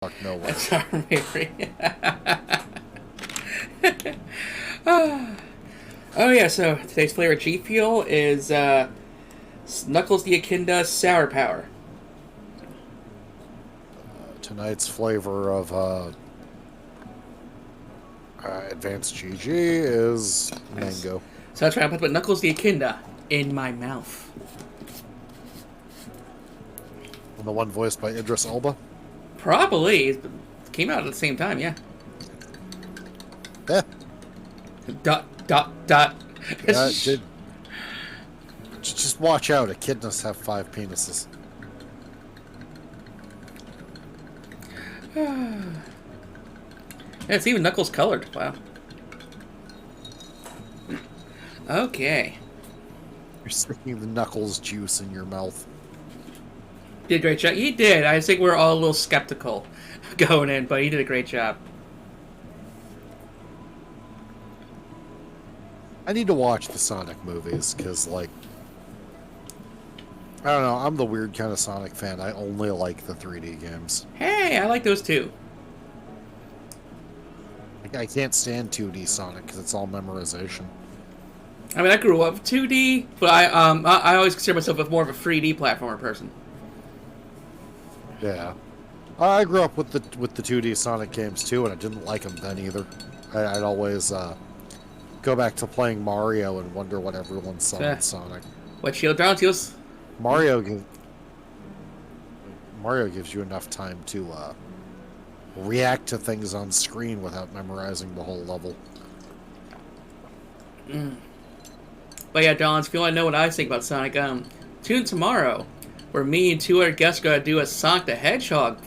Fuck no way. That's our memory. Oh yeah, so today's flavor G Fuel is Knuckles the Echidna Sour Power. Tonight's flavor of Advanced GG is Nice. mango. So that's right, I'm going to put Knuckles the Echidna in my mouth. And the one voiced by Idris Elba. Probably. It came out at the same time, yeah. Yeah. Dot, dot, dot. Just watch out. Echidnas have 5 penises. Yeah, it's even Knuckles colored. Wow. Okay. You're sticking the Knuckles juice in your mouth. Did a great job. He did. I think we're all a little skeptical going in, but he did a great job. I need to watch the Sonic movies, because, like, I don't know, I'm the weird kind of Sonic fan. I only like the 3D games. Hey, I like those too. I can't stand 2D Sonic, because it's all memorization. I mean, I grew up 2D, but I always consider myself more of a 3D platformer person. Yeah. I grew up with the 2D Sonic games, too, and I didn't like them then either. I'd always go back to playing Mario and wonder what everyone saw in Sonic. What Shield Down Teals? Mario gives you enough time to react to things on screen without memorizing the whole level. But yeah, Don, if you want to know what I think about Sonic, tune in tomorrow, where me and 2 other guests are going to do a Sonic the Hedgehog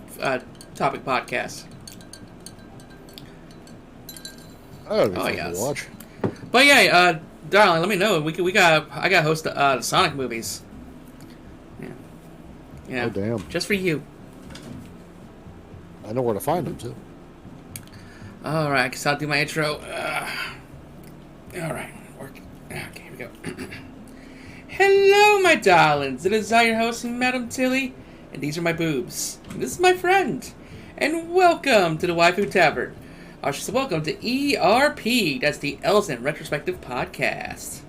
topic podcast. That would be fun to watch. But yeah, darling, let me know. I got to host the Sonic movies. Yeah. Oh damn! Just for you. I know where to find them too. All right, guess I'll do my intro. All right, work. Okay, here we go. Hello, my darlings. It is I, your host, Madam Tilly, and these are my boobs. And this is my friend, and welcome to the Waifu Tavern. I should say welcome to ERP. That's the Elezen Retrospective podcast.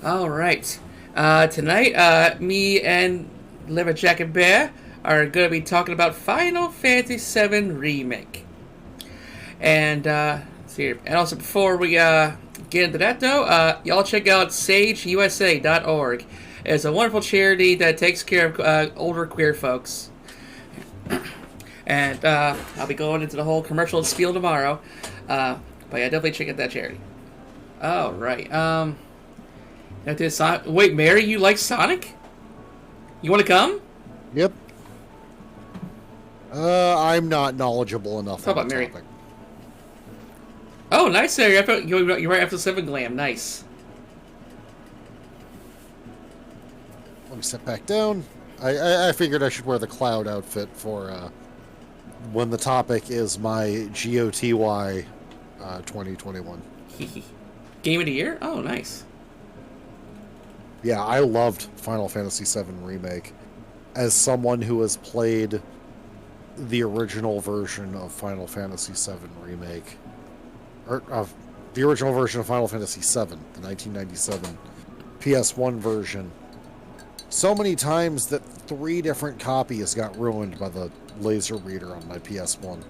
All right, tonight, me and Liver Jack and Bear are going to be talking about Final Fantasy VII Remake. And, let's see here. And also, before we get into that, though, y'all check out sageusa.org. It's a wonderful charity that takes care of older queer folks. And I'll be going into the whole commercial spiel tomorrow. But yeah, definitely check out that charity. All right. Wait, Mary, you like Sonic? You want to come? Yep. I'm not knowledgeable enough on the Mary. topic. Oh, nice, sir. You're right after 7 Glam. Nice. Let me step back down. I figured I should wear the cloud outfit for when the topic is my GOTY 2021. Game of the year? Oh, nice. Yeah, I loved Final Fantasy VII Remake. As someone who has played the original version of Final Fantasy VII Remake, or the original version of Final Fantasy VII, the 1997 PS1 version, so many times that 3 different copies got ruined by the laser reader on my PS1.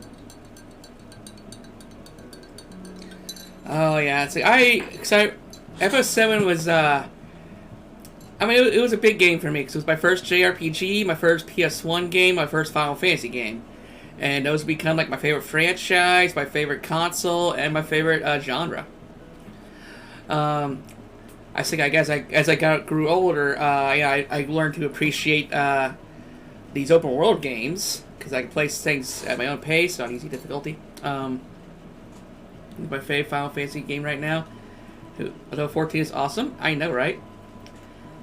Oh, yeah. See, FF7 was, I mean, it was a big game for me, because it was my first JRPG, my first PS1 game, my first Final Fantasy game. And those become, like, my favorite franchise, my favorite console, and my favorite genre. I think, I guess, as I grew older, I learned to appreciate these open world games, because I can play things at my own pace, on easy difficulty. My favorite Final Fantasy game right now. Although 14 is awesome, I know, right?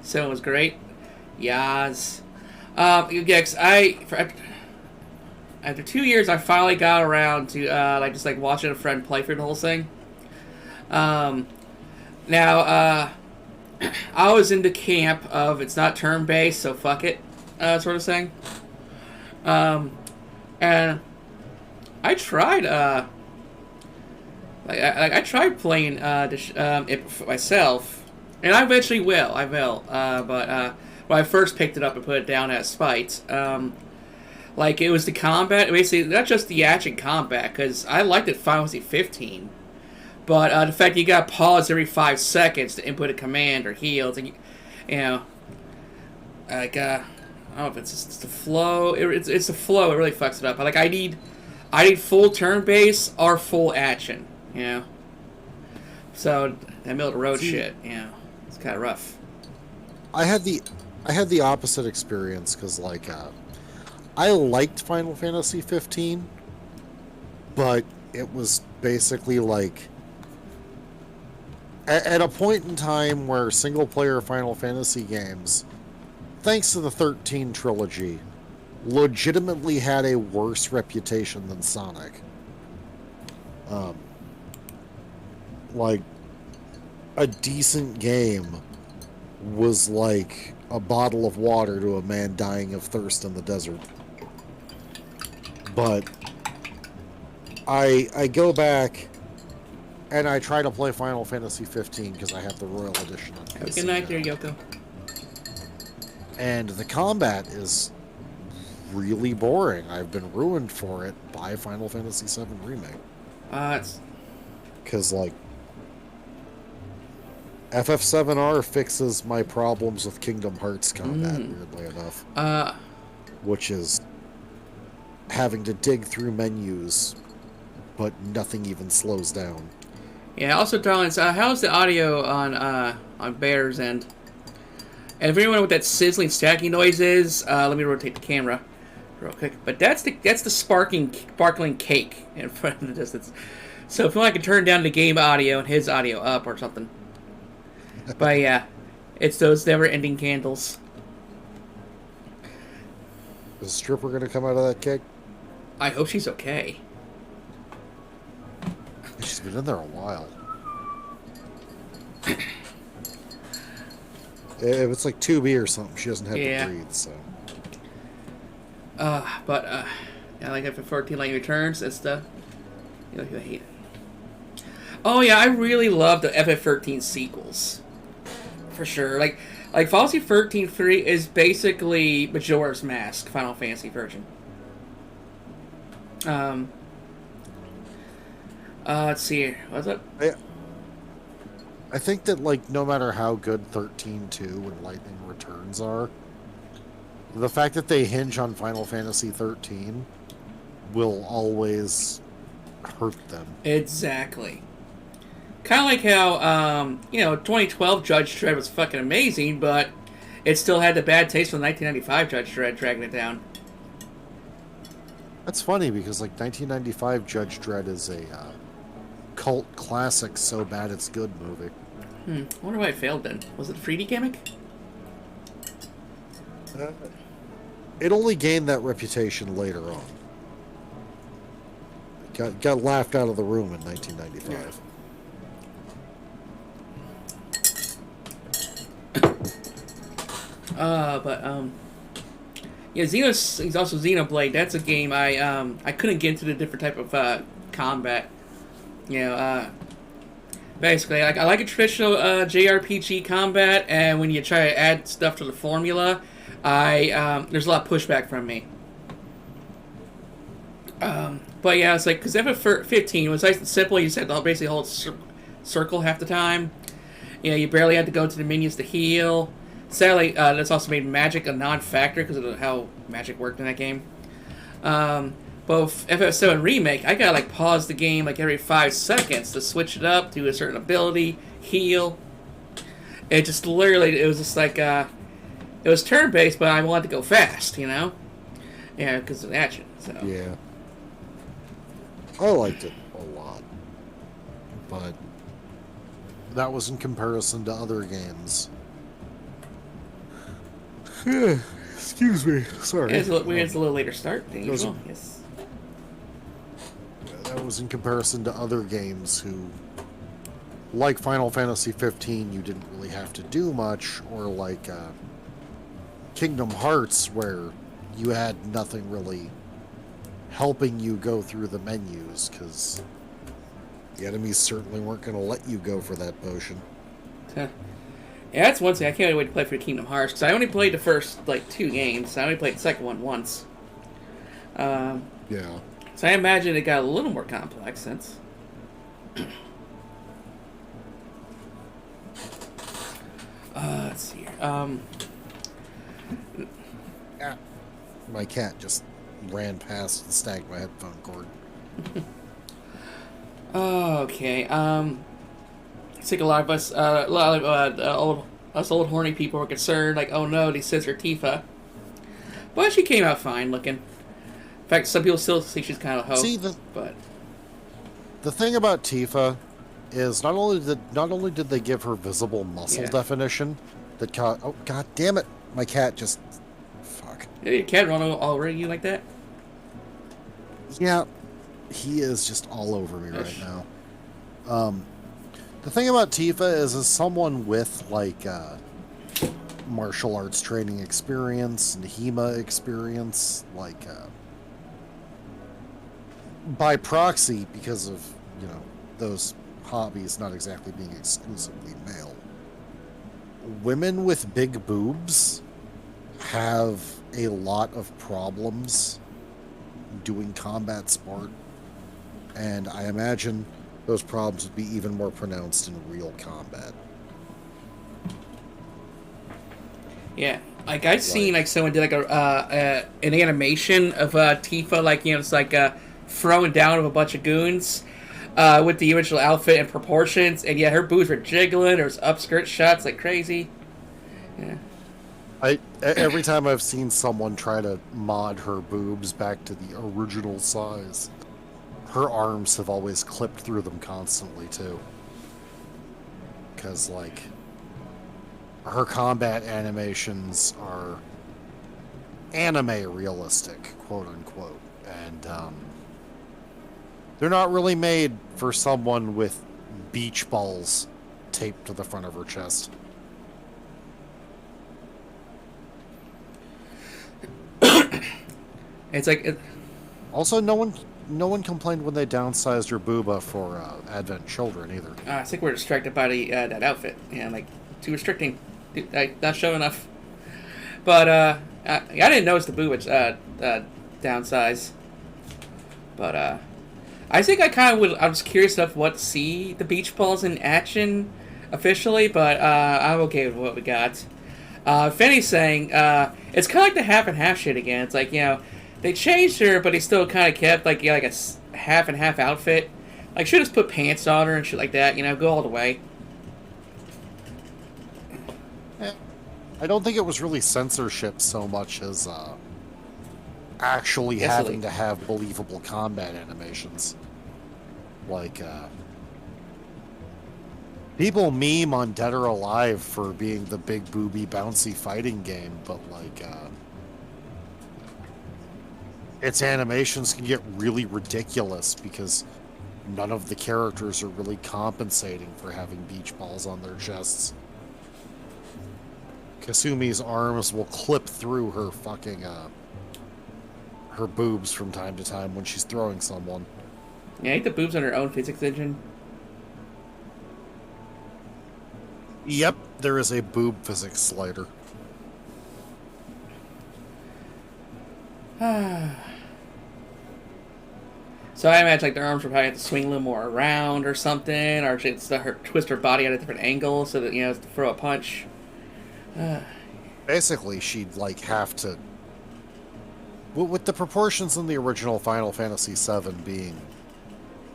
7 was great. Yas. After 2 years, I finally got around to just watching a friend play through the whole thing. Now, I was in the camp of it's not turn-based, so fuck it, sort of thing. And I tried I tried playing it for myself, and I eventually will. I will. But when I first picked it up and put it down at spite, like it was the combat, basically not just the action combat, because I liked it Final Fantasy 15, but the fact that you got to pause every 5 seconds to input a command or heal, to, you know, like I don't know if it's just the flow. It's the flow. It really fucks it up. Like I need full turn base or full action. You know, so that middle of the road shit. You know, it's kind of rough. I had the opposite experience because like I liked Final Fantasy 15, but it was basically like at a point in time where single player Final Fantasy games, thanks to the 13 trilogy, legitimately had a worse reputation than Sonic. Like a decent game was like a bottle of water to a man dying of thirst in the desert. But I go back and I try to play Final Fantasy 15 because I have the Royal Edition on PC. Have a good night there, Yoko. And the combat is really boring. I've been ruined for it by Final Fantasy VII Remake. It's... Because, like, FF7R fixes my problems with Kingdom Hearts combat, weirdly enough. Which is having to dig through menus, but nothing even slows down. Yeah, also, darlings, how's the audio on Bear's end? And if anyone know what that sizzling, stacking noise is, let me rotate the camera real quick. But that's the sparkling cake in front of the distance. So if you want, I can turn down the game audio and his audio up or something. But yeah, it's those never-ending candles. Is a stripper going to come out of that cake? I hope she's okay. She's been in there a while. If it's like 2B or something, she doesn't have to breathe, so. Yeah, like FF14 like returns, it's the... You know, I hate it. Oh yeah, I really love the FF13 sequels. For sure. Like Final Fantasy 13-3 is basically Majora's Mask, Final Fantasy version. Let's see here. What's up? I think that, like, no matter how good 13-2 and Lightning Returns are, the fact that they hinge on Final Fantasy 13 will always hurt them. Exactly. Kind of like how, 2012 Judge Dredd was fucking amazing, but it still had the bad taste from 1995 Judge Dredd dragging it down. That's funny, because, like, 1995 Judge Dredd is a cult classic, so bad it's good movie. I wonder why it failed then. Was it a 3D gimmick? It only gained that reputation later on. Got laughed out of the room in 1995. Yeah, he's also Xenoblade. That's a game I couldn't get into the different type of combat. You know, basically, I like a traditional JRPG combat, and when you try to add stuff to the formula, there's a lot of pushback from me. But yeah, it's like, because FF15 was nice and simple. You just had to basically hold circle half the time. You know, you barely had to go to the menus to heal. Sadly, that's also made magic a non-factor because of how magic worked in that game. Both FF7 Remake, I gotta like pause the game like every 5 seconds to switch it up, do a certain ability, heal. It just literally, it was just like, it was turn-based, but I wanted to go fast, you know? Yeah, because of action, so. Yeah. I liked it a lot. But that was in comparison to other games. Excuse me. Sorry. It's a little later start than usual. Yes. That was in comparison to other games who, like Final Fantasy 15, you didn't really have to do much, or like Kingdom Hearts, where you had nothing really helping you go through the menus, because the enemies certainly weren't going to let you go for that potion. Yeah, that's one thing. I can't wait to play for Kingdom Hearts, because I only played the first, 2 games. I only played the second one once. Yeah. So I imagine it got a little more complex since. Let's see here. Yeah. My cat just ran past and snagged my headphone cord. Okay. I think a lot of us, us old horny people were concerned, like, oh no, they scissor Tifa. But she came out fine looking. In fact, some people still think she's kind of a hoe. See, the thing about Tifa is not only did they give her visible muscle definition that oh god damn it, my cat just fuck. Yeah, your cat run all over you like that? Yeah, he is just all over me right now. The thing about Tifa is, as someone with martial arts training experience and HEMA experience, by proxy, because of those hobbies not exactly being exclusively male, women with big boobs have a lot of problems doing combat sport, and I imagine those problems would be even more pronounced in real combat. Yeah, I've seen someone did an animation of Tifa, it's throwing down with a bunch of goons with the original outfit and proportions, and yeah, her boobs were jiggling. There was upskirt shots like crazy. Yeah. Every time I've seen someone try to mod her boobs back to the original size, her arms have always clipped through them constantly too. Because her combat animations are anime realistic, quote unquote, and they're not really made for someone with beach balls taped to the front of her chest. It's Also, no one complained when they downsized her booba for Advent Children either. I think we're distracted by that outfit. Yeah, too restricting, not showing enough. But I didn't notice the boobage downsize. But I think I was curious enough what to see the beach balls in action officially, but I'm okay with what we got. If anything, it's kind of like the half and half shit again. It's they changed her, but they still kind of kept a half and half outfit. Should just put pants on her and shit like that. Go all the way. I don't think it was really censorship so much as actually having to have believable combat animations. People meme on Dead or Alive for being the big booby bouncy fighting game, but its animations can get really ridiculous because none of the characters are really compensating for having beach balls on their chests. Kasumi's arms will clip through her fucking her boobs from time to time when she's throwing someone. Yeah, I think the boobs on her own physics engine. Yep, there is a boob physics slider. So I imagine their arms would probably have to swing a little more around or something, or it's her twist her body at a different angle so that to throw a punch. Basically, she'd have to, with the proportions in the original Final Fantasy VII being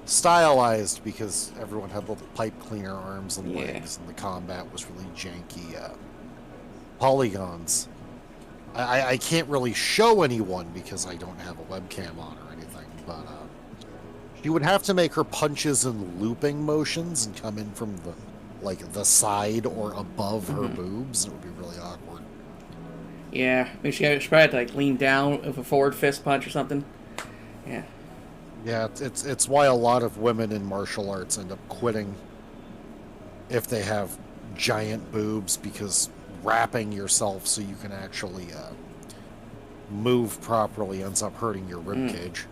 stylized because everyone had little pipe cleaner arms and legs, and the combat was really janky polygons. I can't really show anyone because I don't have a webcam on or anything, but she would have to make her punches in looping motions and come in from the side or above her boobs. It would be really awkward. Yeah, maybe she probably had to lean down with a forward fist punch or something. Yeah. Yeah, it's why a lot of women in martial arts end up quitting if they have giant boobs, because wrapping yourself so you can actually move properly ends up hurting your rib cage.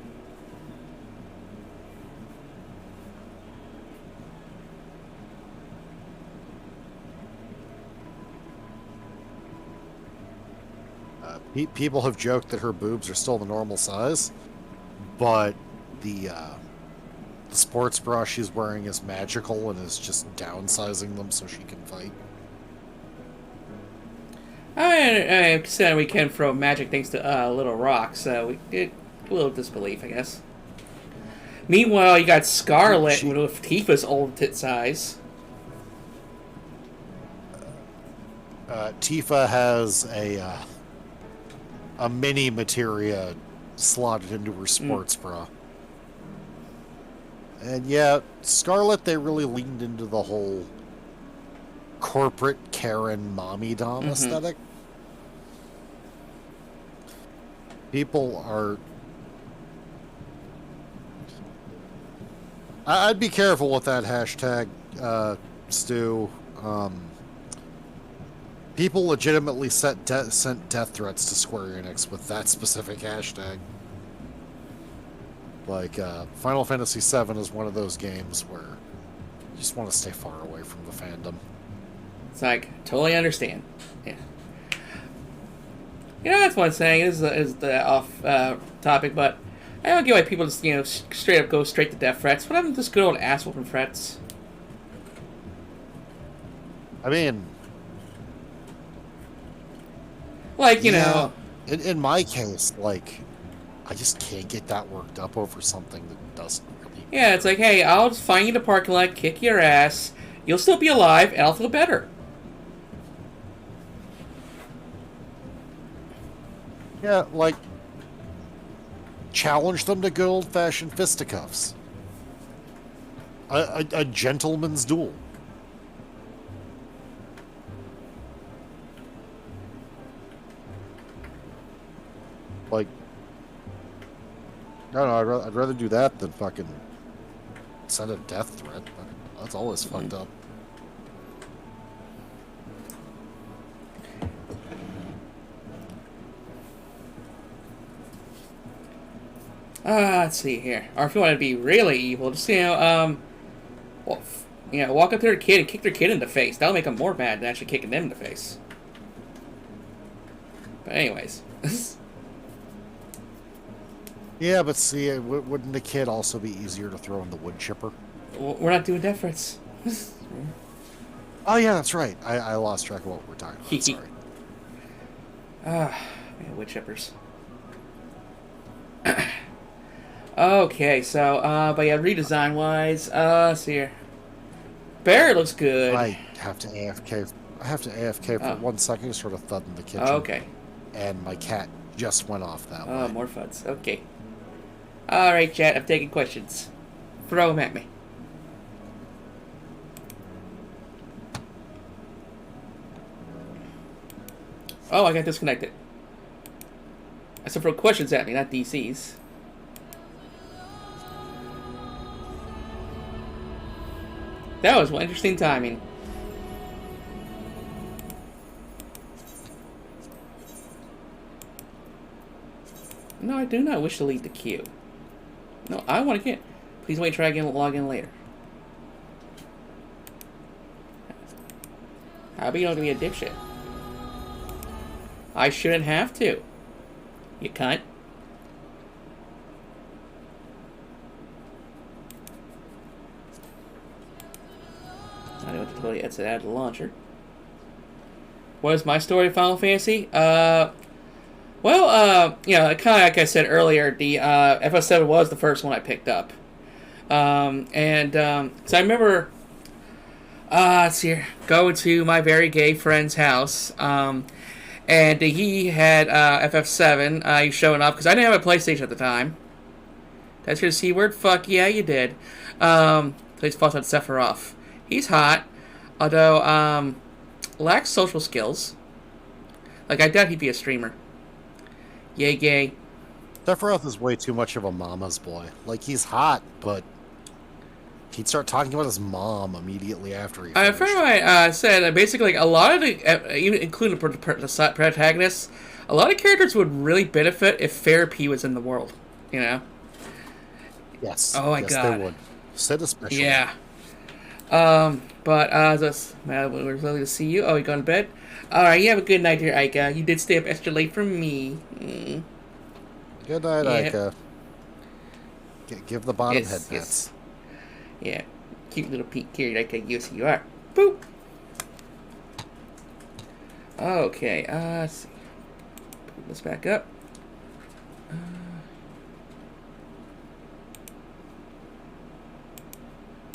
People have joked that her boobs are still the normal size, but the sports bra she's wearing is magical and is just downsizing them so she can fight. I said we can throw magic things to little rocks, so we did a little disbelief, I guess. Meanwhile, you got Scarlet with Tifa's old tit size. Tifa has a mini materia slotted into her sports bra. And yeah, Scarlet, they really leaned into the whole corporate Karen mommy dom aesthetic. People are... I'd be careful with that hashtag, Stu. People legitimately sent death threats to Square Enix with that specific hashtag. Like, Final Fantasy VII is one of those games where you just want to stay far away from the fandom. It's like, totally understand. Yeah. You know, that's one thing. This is the off topic, but I don't get why people just, straight up go straight to death threats. What happened to just good old ass whooping threats? I mean... Like, you know... In my case, like, I just can't get that worked up over something that doesn't really... Yeah, it's like, hey, I'll just find you in the parking lot, kick your ass, you'll still be alive, and I'll feel better. Yeah, like, challenge them to good old-fashioned fisticuffs. A gentleman's duel. Like, I don't know, I'd rather do that than fucking send a death threat. That's always fucked up. Let's see here. Or if you want to be really evil, just, walk up to their kid and kick their kid in the face. That'll make them more mad than actually kicking them in the face. But anyways. Yeah, but see, wouldn't the kid also be easier to throw in the wood chipper? We're not doing death threats. Oh, yeah, that's right. I lost track of what we're talking about. Sorry. Man, wood chippers. Okay, so, but yeah, redesign-wise, let's see here. Barret looks good. I have to AFK. For 1 second, sort of thud in the kitchen. Okay. And my cat just went off that way. Oh, more thuds. Okay. Alright, chat, I'm taking questions. Throw them at me. Oh, I got disconnected. I said throw questions at me, not DCs. That was one interesting timing. No, I do not wish to leave the queue. No, I want to get. Please wait, try again, log in later. How about you don't be a dipshit? I shouldn't have to. You cunt. I don't want to really exit out of the launcher. What is my story of Final Fantasy? Well, kind of like I said earlier, the FF7 was the first one I picked up. So I remember, let's see here, going to my very gay friend's house, and he had FF7. He showing up, because I didn't have a PlayStation at the time. That's your C word? Fuck yeah, you did. So he's fought on Sephiroth. He's hot, although, lacks social skills. Like, I doubt he'd be a streamer. Yay, gay. Sephiroth is way too much of a mama's boy. Like, he's hot, but he'd start talking about his mom immediately after he finished. A friend of mine said basically a lot of the, even including the protagonists, a lot of characters would really benefit if therapy was in the world, you know? Yes. Oh my yes, god. they would. Sid especially. Yeah. We're lovely to see you. Oh, you going to bed? All right, you have a good night, dear Ika. You did stay up extra late for me. Good night, Yep. Ika. Give the bottom head Yes, pats. yeah. Cute little Pete Carrot Ika. Yes, you are. Boop. Okay. Let's see. Put this back up.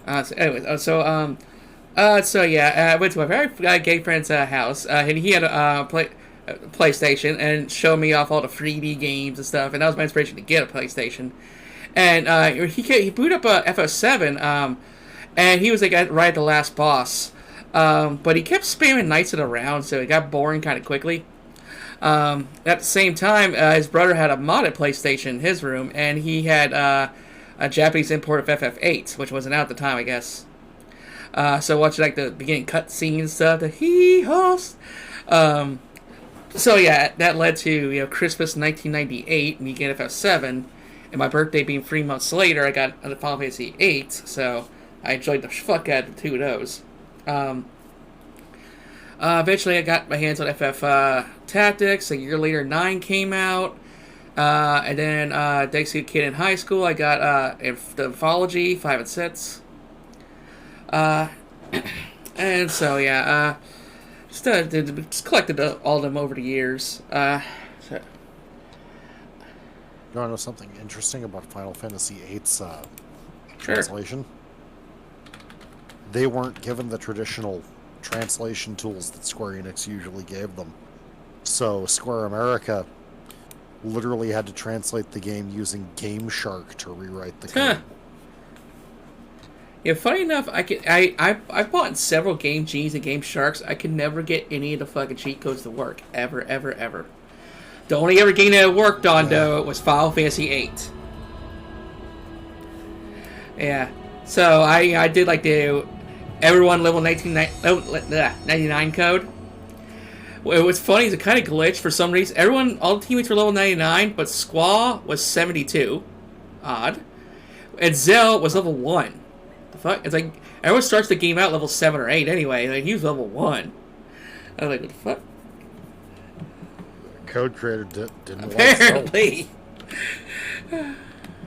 I went to my very gay friend's house, and he had a PlayStation, and showed me off all the 3D games and stuff, and that was my inspiration to get a PlayStation. And he booted up a FO7, and he was like right at the last boss, but he kept spamming knights it around, so it got boring kind of quickly. At the same time, his brother had a modded PlayStation in his room, and he had a Japanese import of FF8, which wasn't out at the time, I guess. So watching like the beginning cutscene and stuff, the he host. So yeah, that led to Christmas 1998, me getting FF7, and my birthday being 3 months later, I got a Final Fantasy 8. So I enjoyed the fuck out of the two of those. Eventually, I got my hands on FF Tactics. A year later, 9 came out. And then, thanks to a kid in high school, I got the Anthology 5 and 6. And so, yeah, just collected all of them over the years. So. You want to know something interesting about Final Fantasy VIII's Sure. translation? They weren't given the traditional translation tools that Square Enix usually gave them. So Square America literally had to translate the game using Game Shark to rewrite the code. Yeah, funny enough, I've bought several Game G's and Game Sharks. I could never get any of the fucking cheat codes to work. Ever, ever, ever. The only ever game that it worked on, though, was Final Fantasy VIII. Yeah. So I did like the everyone level 99 code. What's funny is it kind of glitched for some reason. All the teammates were level 99, but Squaw was 72. Odd. And Zell was level 1. The fuck? It's like, everyone starts the game out level 7 or 8 anyway. Like, he was level 1. I was like, what the fuck? Code creator didn't Apparently.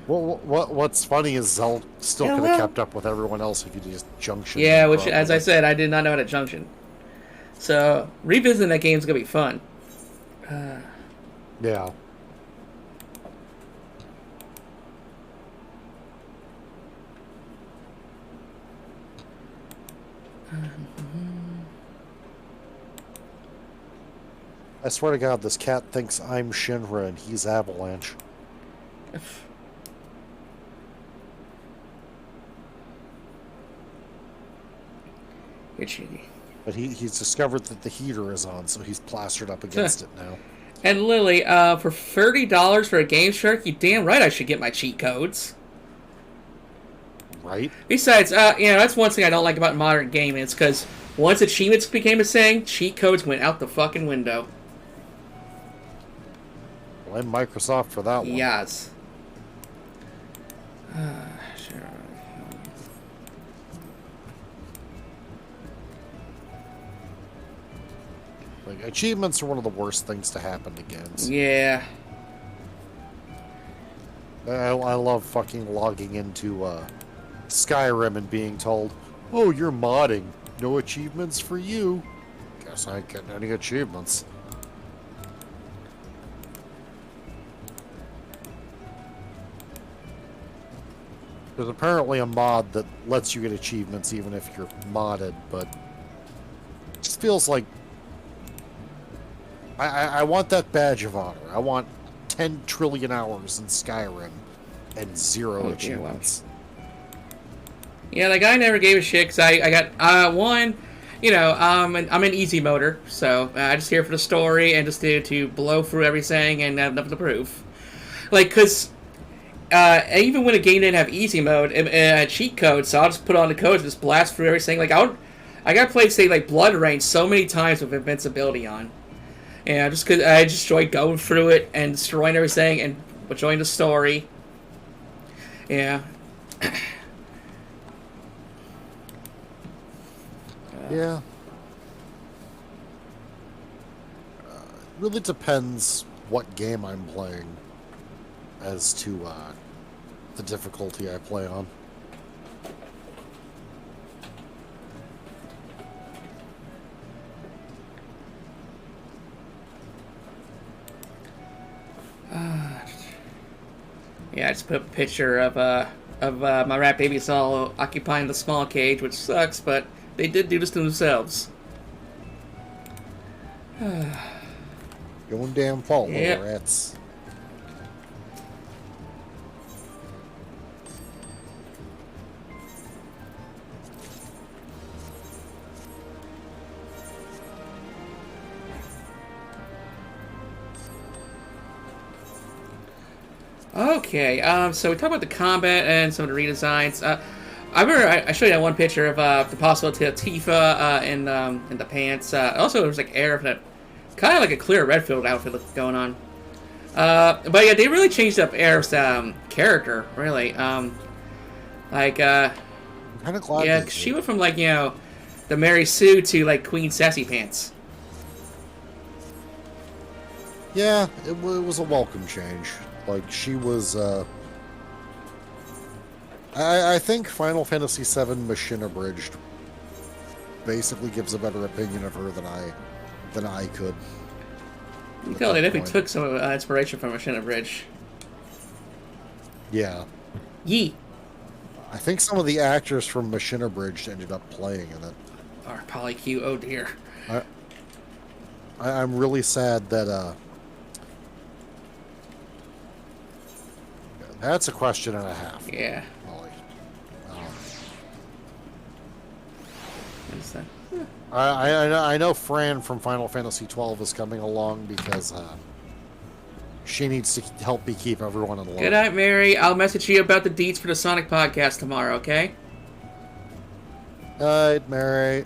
Well, what's funny is Zell still could have kept up with everyone else if you just junction. Yeah, which, as I said, I did not know how to junction. So, revisiting that game is going to be fun. Yeah. I swear to God, this cat thinks I'm Shinra and he's Avalanche. But he's discovered that the heater is on, so he's plastered up against it now. And Lily, for $30 for a Game Shark, you damn right I should get my cheat codes. Right? Besides, that's one thing I don't like about modern gaming. It's because once achievements became a thing, cheat codes went out the fucking window. Blame Microsoft for that one. Yes. Sure. Like, achievements are one of the worst things to happen to games. Yeah. I love fucking logging into Skyrim and being told, "Oh, you're modding. No achievements for you." Guess I ain't getting any achievements. There's apparently a mod that lets you get achievements even if you're modded, but it just feels like I want that badge of honor. I want 10 trillion hours in Skyrim and zero achievements. Yeah, like I never gave a shit because I got one, I'm in easy motor, so I just here for the story and just to blow through everything and have nothing to prove. Like, because even when a game didn't have easy mode, cheat codes, so I'll just put on the codes and just blast through everything. Like I got played say like Blood Rain so many times with invincibility on. Yeah, just because I just enjoy going through it and destroying everything and enjoying the story. Yeah. Yeah. Really depends what game I'm playing as to the difficulty I play on. Yeah, I just put up a picture of my rat babies all occupying the small cage, which sucks, but they did do this to themselves. Your own damn fault, Yep. little rats. Okay, so we talked about the combat and some of the redesigns. I remember I showed you that one picture of the possibility of Tifa in the pants. Also, there was like air of that, kind of like a clear Redfield outfit going on. But yeah, they really changed up Air's character, really. Like, I'm kind of glad. yeah, she went from like the Mary Sue to like Queen Sassy Pants. Yeah, it was a welcome change. Like, she was, I think Final Fantasy VII Machine Abridged basically gives a better opinion of her than I could. You can tell they definitely took some inspiration from Machine Bridge. Yeah. Yee. I think some of the actors from Machine Abridged ended up playing in it. Or Polycue, oh dear. I'm really sad that, that's a question and a half. Yeah. Molly. What's that? I know Fran from Final Fantasy XII is coming along because she needs to help me keep everyone in line. Good night, Mary. I'll message you about the deets for the Sonic podcast tomorrow, okay? Alright, Mary.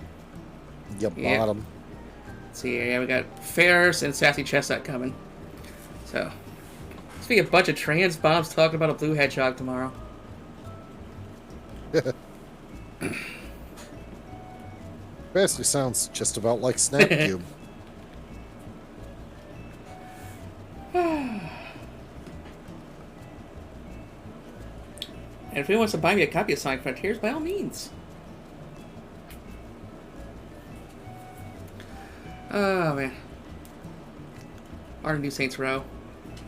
You bottom. Let's see here. Yeah, we got Ferris and Sassy Chestnut coming. So, let's be a bunch of trans bombs talking about a blue hedgehog tomorrow. Basically sounds just about like Snapcube. And if anyone wants to buy me a copy of Sonic Frontiers, by all means. Oh, man. Our new Saints Row.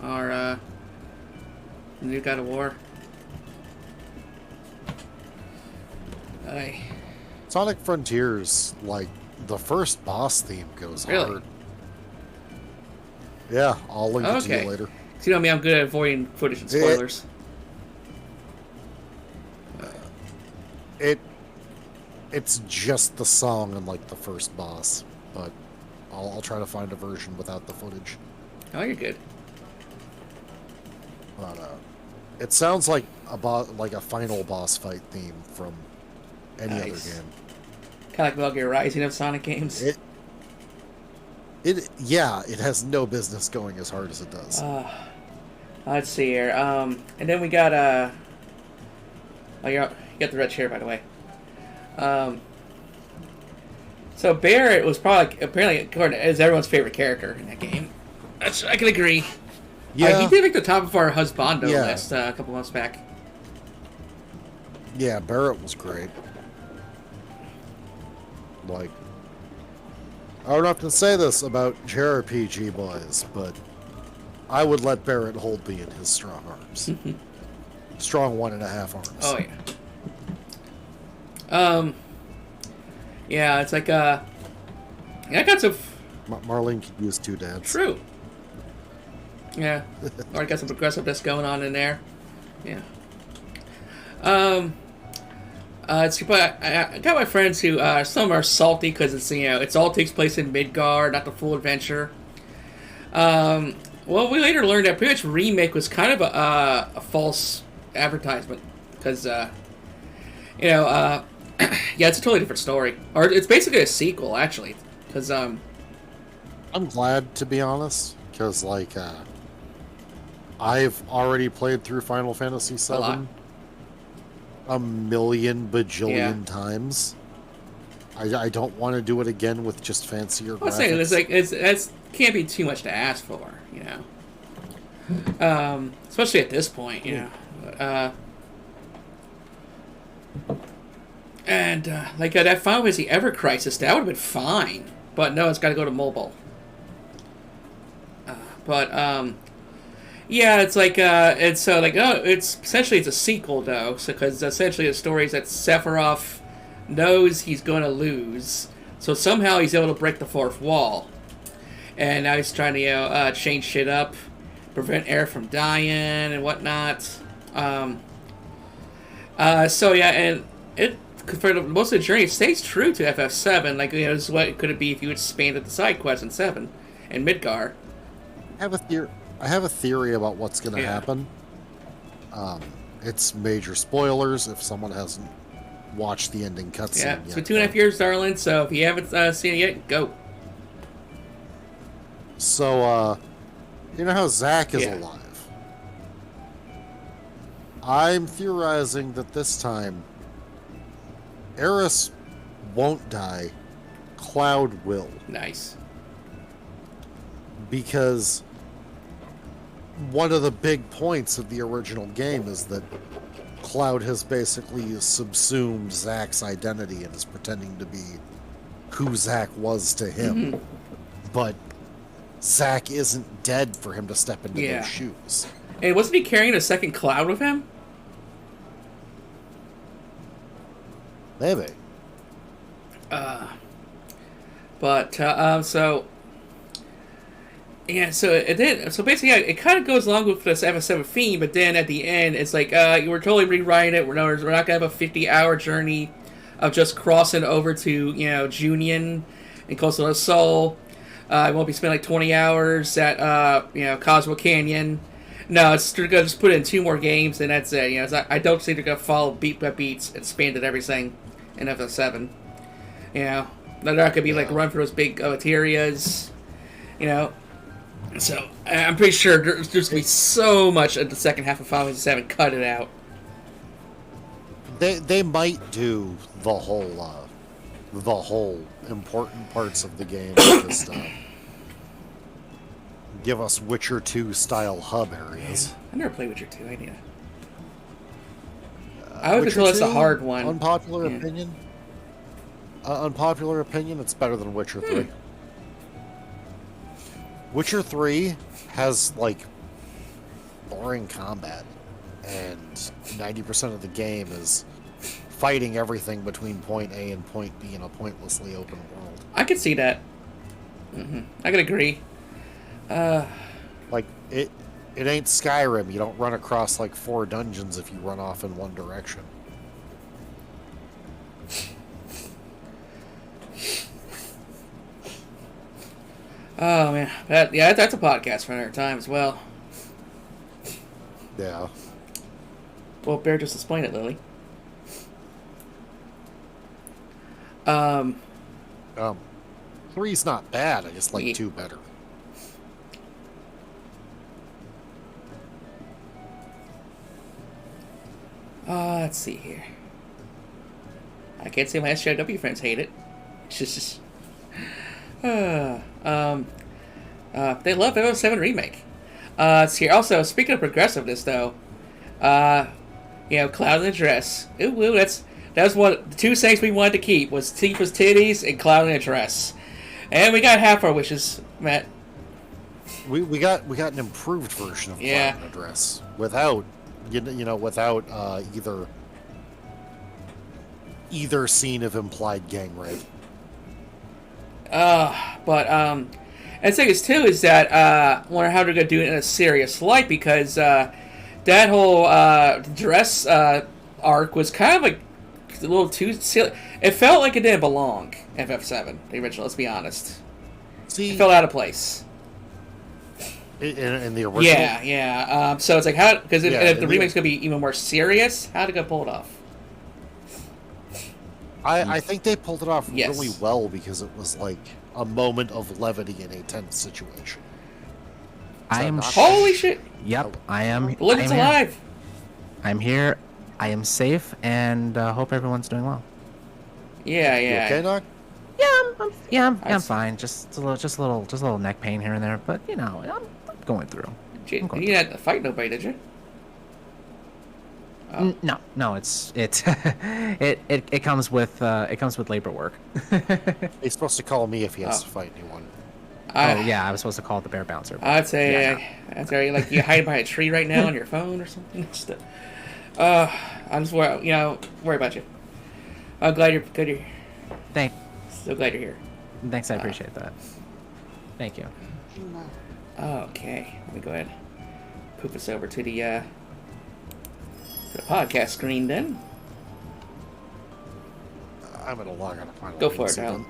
Our new God of War. Sonic Frontiers, like, the first boss theme goes Really? hard. Yeah, I'll link it to you later. So, you know me, I'm good at avoiding footage and spoilers. It's just the song and like the first boss, but I'll try to find a version without the footage. Oh, you're good. But it sounds like a final boss fight theme from any other game. Kind of like Metal Gear Rising of Sonic games. It has no business going as hard as it does. Let's see here. And then we got oh, you got the red chair, by the way. So Barrett was probably apparently according to, is everyone's favorite character in that game. I can agree. Yeah, he did make the top of our husbando list a couple months back. Yeah, Barrett was great. Like, I don't have to say this about JRPG boys, but I would let Barrett hold me in his strong arms. Strong 1.5 arms. Oh yeah. Yeah, it's like I got some. Marlene could use 2 dads. True. Yeah, or I got some progressiveness going on in there. Yeah. It's I got my friends who some are salty because it's all takes place in Midgard, not the full adventure. Well, we later learned that pretty much Remake was kind of a false advertisement because yeah, it's a totally different story, or it's basically a sequel actually. Because I'm glad, to be honest, because like I've already played through Final Fantasy VII a million bajillion times, I don't want to do it again with just fancier I was saying it's graphics. like it's can't be too much to ask for, especially at this point, And that Final Fantasy Ever Crisis, that would have been fine, but no, it's got to go to mobile. But yeah, it's like it's essentially it's a sequel though, because essentially the story is that Sephiroth knows he's going to lose, so somehow he's able to break the fourth wall, and now he's trying to change shit up, prevent air from dying and whatnot. So yeah, and it for most of the journey it stays true to FF7. Like this is what could it be if you expanded the side quest in 7 and Midgar. I have a theory about what's going to happen. It's major spoilers if someone hasn't watched the ending cutscene yet. Yeah, so 2.5 years, darling. So if you haven't seen it yet, go. So, you know how Zack is alive? I'm theorizing that this time, Eris won't die. Cloud will. Nice. Because one of the big points of the original game is that Cloud has basically subsumed Zack's identity and is pretending to be who Zack was to him. Mm-hmm. But Zack isn't dead for him to step into those shoes. And wasn't he carrying a second Cloud with him? Maybe. So yeah, so it did. So basically, it kind of goes along with this FF7 theme, but then at the end, it's like you were totally rewriting it. We're not gonna have a 50-hour journey of just crossing over to Junian and Coastal del Sol. I won't be spending like 20 hours at Cosmo Canyon. No, it's gonna just put in 2 more games and that's it. I don't think they're gonna follow beat by beats, expanded everything in FF7. They're not gonna be like run for those big areas. So I'm pretty sure there's going to be so much at the second half of Final Fantasy VII. Cut it out. They might do the whole important parts of the game. Just give us Witcher 2 style hub areas. Yeah. I never played Witcher 2. I need to. I would control it's a hard one. Unpopular opinion. Unpopular opinion. It's better than Witcher 3. Witcher 3 has, like, boring combat, and 90% of the game is fighting everything between point A and point B in a pointlessly open world. I could see that. Mm-hmm. I could agree. Like, it ain't Skyrim. You don't run across, like, 4 dungeons if you run off in one direction. Oh man, that's a podcast for another time as well. Yeah. Well, Bear, just explain it, Lily. 3's not bad. I just like 2 better. Let's see here. I can't say my SJW friends hate it. It's just they love FF7 Remake. It's here. Also, speaking of progressiveness, though, Cloud in the dress. Ooh, that's what the 2 things we wanted to keep was Tifa's titties and Cloud in the dress, and we got half our wishes, Matt. We got an improved version of Cloud in the dress without without either scene of implied gang rape. And the thing is too is that I wonder how they're gonna do it in a serious light, because that whole dress arc was kind of like a little too silly. It felt like it didn't belong in FF7, the original. Let's be honest. See, it felt out of place. In the original, yeah. So it's like how, because if the remake's gonna be even more serious, how did it pull it off? I think they pulled it off really well, because it was like a moment of levity in a tense situation. Holy shit! Yep, I am. Religion's alive. I'm here. I am safe, and hope everyone's doing well. Yeah, You yeah. okay, Knock? Yeah, I'm s- fine. Just a little neck pain here and there, but I'm going through. You I'm going didn't through. have to fight nobody, did you? Oh. No, it it comes with labor work. He's supposed to call me if he has Oh. to fight anyone. Oh I, yeah, I was supposed to call it the bear bouncer. But I'd yeah, say, I'd say, like, you hide by a tree right now on your phone or something. I'm just worry about you. I'm glad you're good. no. So glad you're here. Thanks, I appreciate that. Thank you. Okay, let me go ahead. Poop this over to the podcast screen then. I'm gonna log on to Final Go for it, Fantasy Al. then.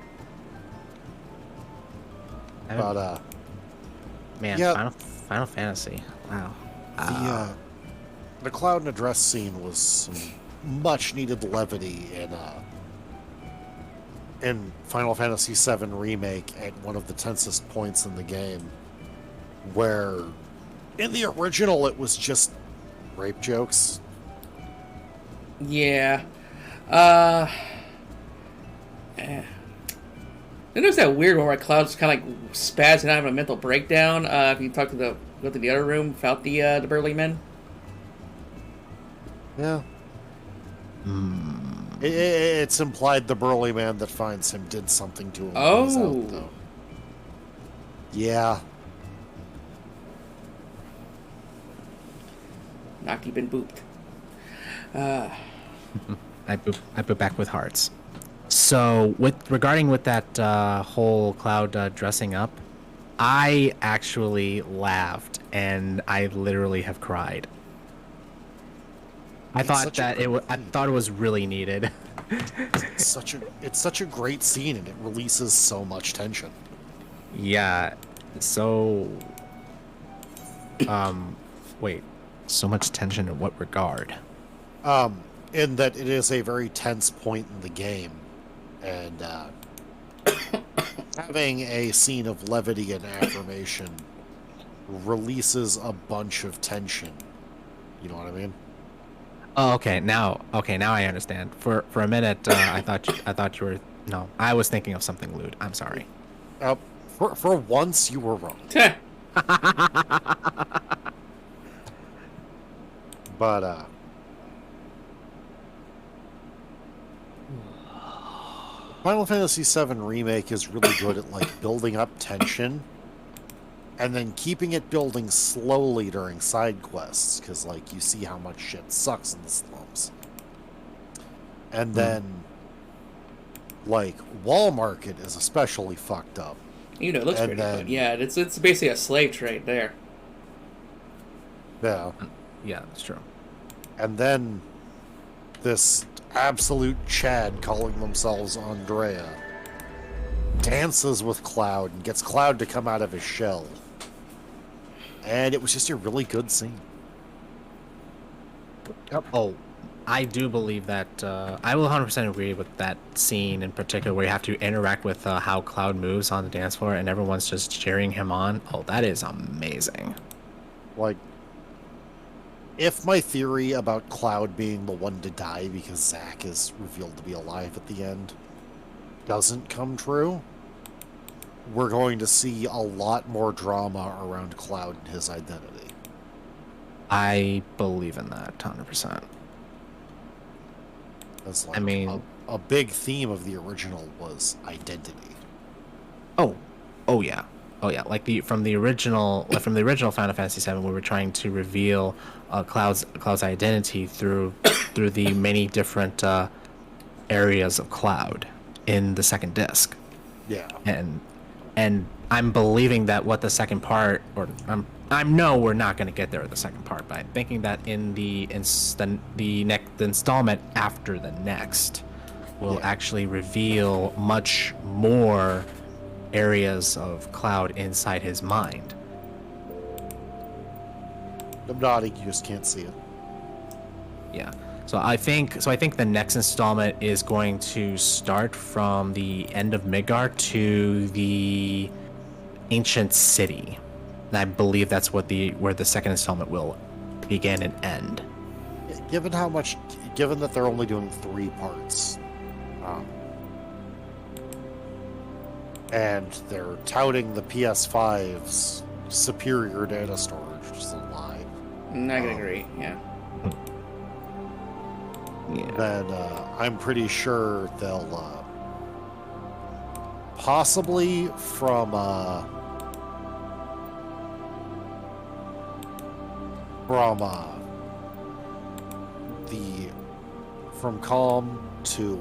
I haven't- But Man, yeah. Final Fantasy. Wow. the Cloud and Address scene was some much needed levity in Final Fantasy VII Remake at one of the tensest points in the game, where in the original it was just rape jokes. Yeah. Then there's that weird one where Cloud's kind of like spazzing out of a mental breakdown. If you talk to go to the other room without the burly men. Yeah. It's implied the burly man that finds him did something to him. when he's out, though. Yeah. Knocked, been booped. I boot back with hearts. So regarding that whole Cloud dressing up, I actually laughed and I literally have cried. I thought it was really needed. It's such a great scene, and it releases so much tension. Yeah. So wait. So much tension in what regard? In that it is a very tense point in the game, and having a scene of levity and affirmation releases a bunch of tension. You know what I mean? Oh, okay. Now I understand. For a minute, I thought you were. No, I was thinking of something lewd. I'm sorry. For once, you were wrong. But Final Fantasy VII Remake is really good at like building up tension and then keeping it building slowly during side quests, because like you see how much shit sucks in the slums. And then like Wall Market is especially fucked up. You know, it looks pretty good. Yeah, it's basically a slave trade there. Yeah. Yeah, that's true. And then this absolute Chad calling themselves Andrea dances with Cloud and gets Cloud to come out of his shell. And it was just a really good scene. Oh, I do believe that I will 100% agree with that scene in particular, where you have to interact with how Cloud moves on the dance floor and everyone's just cheering him on. Oh, that is amazing. Like, if my theory about Cloud being the one to die because Zack is revealed to be alive at the end doesn't come true, we're going to see a lot more drama around Cloud and his identity. I believe in that 100%. That's like I mean, a big theme of the original was identity. oh yeah. Like from the original Final Fantasy VII, we were trying to reveal Cloud's identity through the many different areas of Cloud in the second disc. Yeah. And I'm believing that what the second part, or I know we're not going to get there at the second part, but I'm thinking that in the next installment after the next will actually reveal much more areas of Cloud inside his mind. I'm nodding, you just can't see it. Yeah. So I think the next installment is going to start from the end of Midgar to the ancient city. And I believe that's where the second installment will begin and end. Given that they're only doing 3 parts, And they're touting the PS5's superior data storage, which is a lie. I'm not gonna agree. Yeah. Yeah. Then I'm pretty sure they'll possibly from Calm to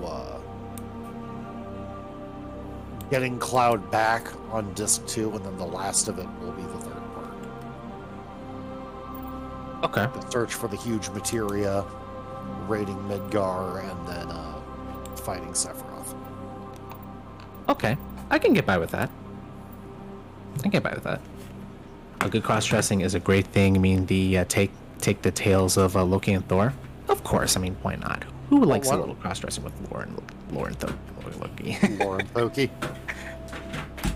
getting Cloud back on disc 2, and then the last of it will be the third part. Okay. The search for the huge materia, raiding Midgar, and then fighting Sephiroth. Okay. I can get by with that. A good cross-dressing is a great thing. I mean, the take the tales of Loki and Thor. Of course. I mean, why not? Who likes a little cross-dressing with Loki? Lauren Pokey.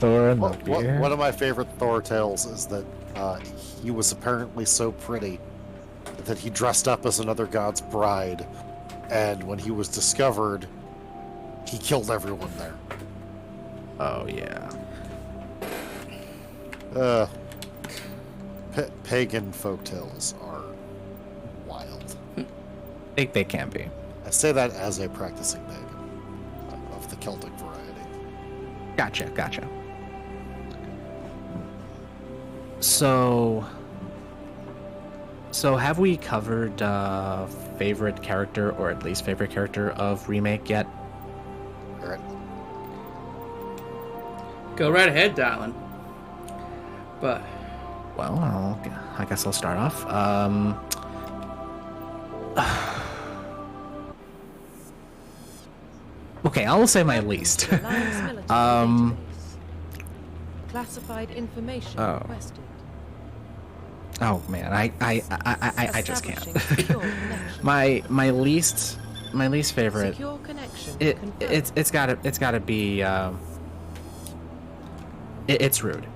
Thor and Loki. One of my favorite Thor tales is that he was apparently so pretty that he dressed up as another god's bride, and when he was discovered, he killed everyone there. Oh yeah. Pagan folktales are wild. They can be. I say that as a practicing pagan of the Celtic variety. Gotcha. So have we covered favorite character, or at least favorite character of Remake yet? All right. Go right ahead, darling. But Well, I guess I'll start off. Okay, I'll say my least. Classified information Oh. requested. Oh man, I just can't. Establishing secure connection. my least favorite. Secure connection confirmed. It's gotta be. It's rude.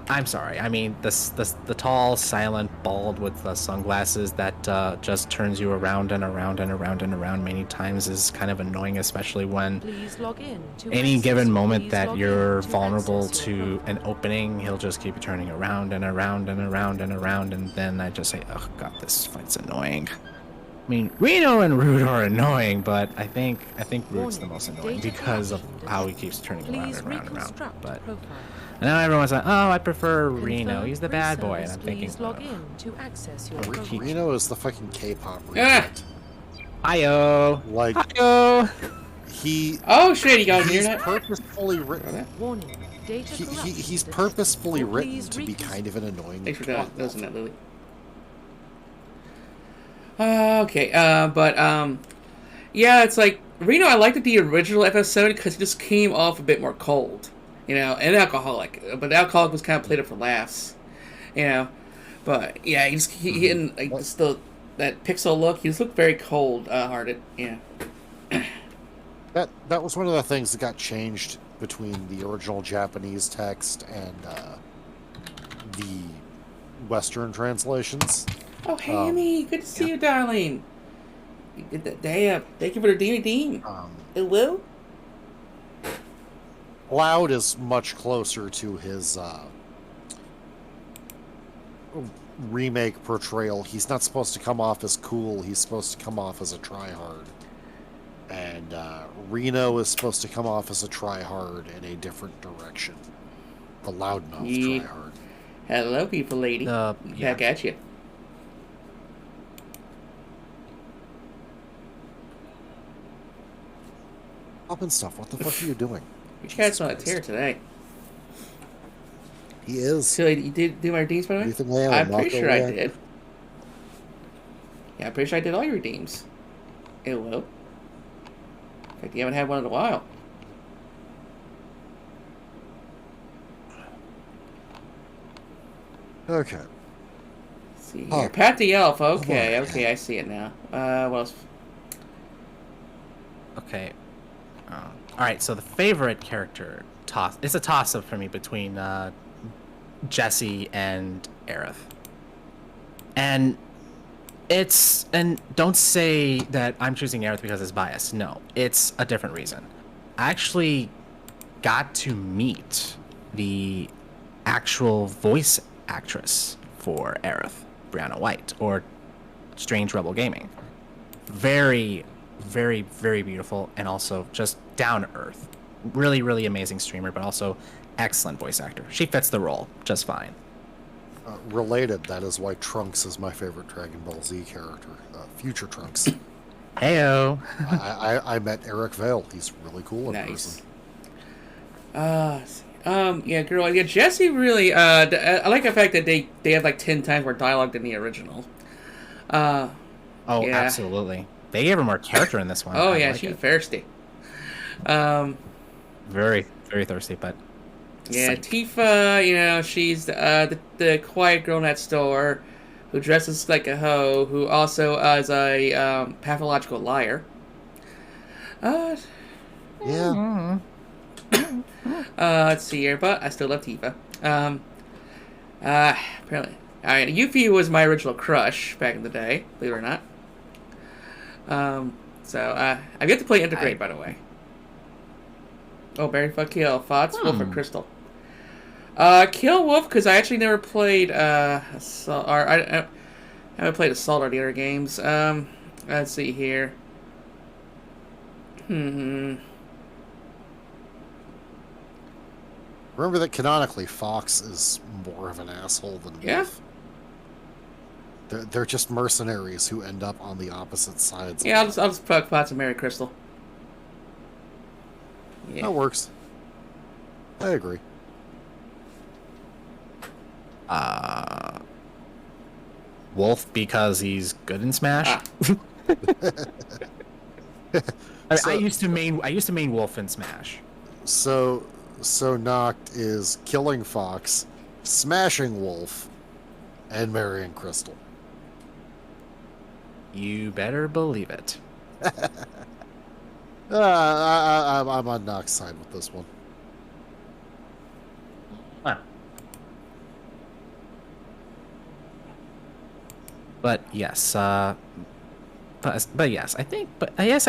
I'm sorry. I mean, the tall, silent, bald with the sunglasses that just turns you around and around and around and around many times is kind of annoying, especially when Please log in to any access- given moment please that log you're in to vulnerable access your to profile. an opening, he'll just keep turning around and around and around and around, and then I just say, oh god, this fight's annoying. I mean, Reno and Rude are annoying, but I think Rude's the most annoying Data because of collection how he keeps turning around Please and around and around. reconstruct But profile. and now everyone's like, oh, I prefer Reno. Confirmed He's the bad boy, and pre-service. I'm thinking, Please log in to access your Re- profile. Reno is the fucking K-pop Ah! reject. hi-yo, Like hi-yo. he oh shit, you guys hear he's that? purposefully written. Warning. Data corruption He's detected. purposefully written Please to be recon- kind of an annoying. Thanks for twat. noticing that, Lily. Okay, yeah, it's like Reno. I liked the original FS7 because he just came off a bit more cold, you know, and alcoholic. But the alcoholic was kind of played up for laughs, you know. But yeah, he didn't like just that pixel look. He just looked very cold hearted. Yeah. That was one of the things that got changed between the original Japanese text and the Western translations. Oh, hey, Amy. Good to see you, darling. Thank you for the DVD. Hello? Cloud is much closer to his remake portrayal. He's not supposed to come off as cool. He's supposed to come off as a tryhard. And Reno is supposed to come off as a tryhard in a different direction. The loudmouth Yeah. tryhard. Hello, people, lady. Yeah. Back at you. Up and stuff. What the fuck are you doing? You cat's on a tear today. He is. So you did do my redeems, by the way? You think I am? I'm Not pretty the sure I way. did. Yeah, I'm pretty sure I did all your redeems. Hello. In fact, you haven't had one in a while. Okay. Let's see here. Oh. Pat the Elf. Okay, Come on. okay, I see it now. What else? Okay. All right. So the favorite character it's a toss up for me between Jesse and Aerith. And don't say that I'm choosing Aerith because it's biased. No, it's a different reason. I actually got to meet the actual voice actress for Aerith, Brianna White, or Strange Rebel Gaming. Very, very, very beautiful, and also just down to earth. Really, really amazing streamer, but also excellent voice actor. She fits the role just fine. Related, that is why Trunks is my favorite Dragon Ball Z character. Future Trunks. Heyo. I met Eric Vale. He's really cool in person. Yeah, girl, yeah, Jesse really, I like the fact that they have like 10 times more dialogue than the original. Oh, yeah. Absolutely. They gave her more character in this one. Oh, I yeah, like she's it. thirsty. Very, very thirsty, but... Yeah, psych. Tifa, you know, she's the quiet girl in that store who dresses like a hoe, who also is a pathological liar. Yeah. Let's see here, but I still love Tifa. Apparently, Yuffie was my original crush back in the day, believe it or not. I've yet to play Integrate, by the way. Oh, Barry, fuck Kill, Fox, Wolf, or Crystal. Kill Wolf, because I actually never played, I haven't played Assault or the other games. Let's see here. Remember that canonically Fox is more of an asshole than Wolf. They're just mercenaries who end up on the opposite sides. Yeah, I'll just fuck Fox and marry Crystal. Yeah. That works. I agree. Wolf because he's good in Smash. I used to main Wolf in Smash. So Noct is killing Fox, smashing Wolf, and marrying Crystal. You better believe it. I'm on Noct's side with this one. Wow. But yes, but yes, I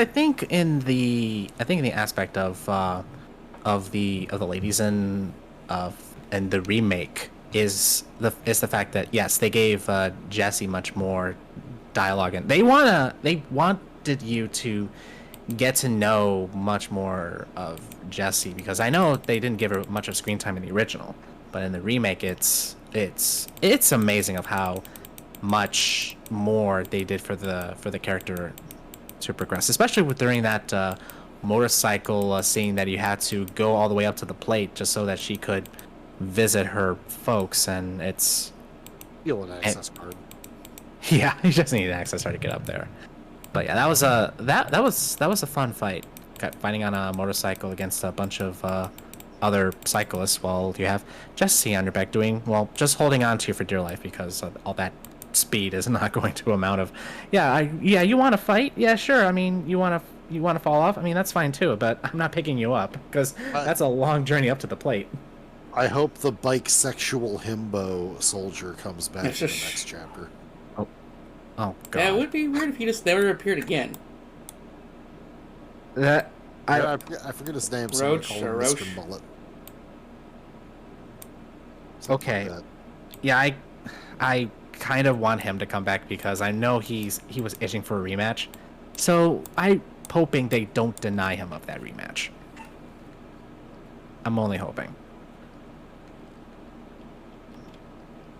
think in the aspect of the ladies and the remake is the fact that yes, they gave Jessie much more dialogue, and they wanted you to get to know much more of Jessie, because I know they didn't give her much of screen time in the original, but in the remake it's amazing of how much more they did for the character to progress, especially during that motorcycle scene that you had to go all the way up to the plate just so that she could visit her folks, and it's Steal an access card. yeah, you just need an access card to get up there. But yeah, that was a fun fight, fighting on a motorcycle against a bunch of other cyclists while you have Jessie on your back just holding on to you for dear life, because all that speed is not going to amount of you want to fight, yeah, sure, I mean, you want to fall off, I mean, that's fine too, but I'm not picking you up because that's a long journey up to the plate. I hope the bike-sexual himbo soldier comes back in the next chapter. Oh god, yeah, it would be weird if he just never appeared again. I forget his name, so Roach I call him or Mr. Roche? Mullet. okay, Like that. yeah, I kind of want him to come back because I know he was itching for a rematch, so I'm hoping they don't deny him of that rematch. I'm only hoping.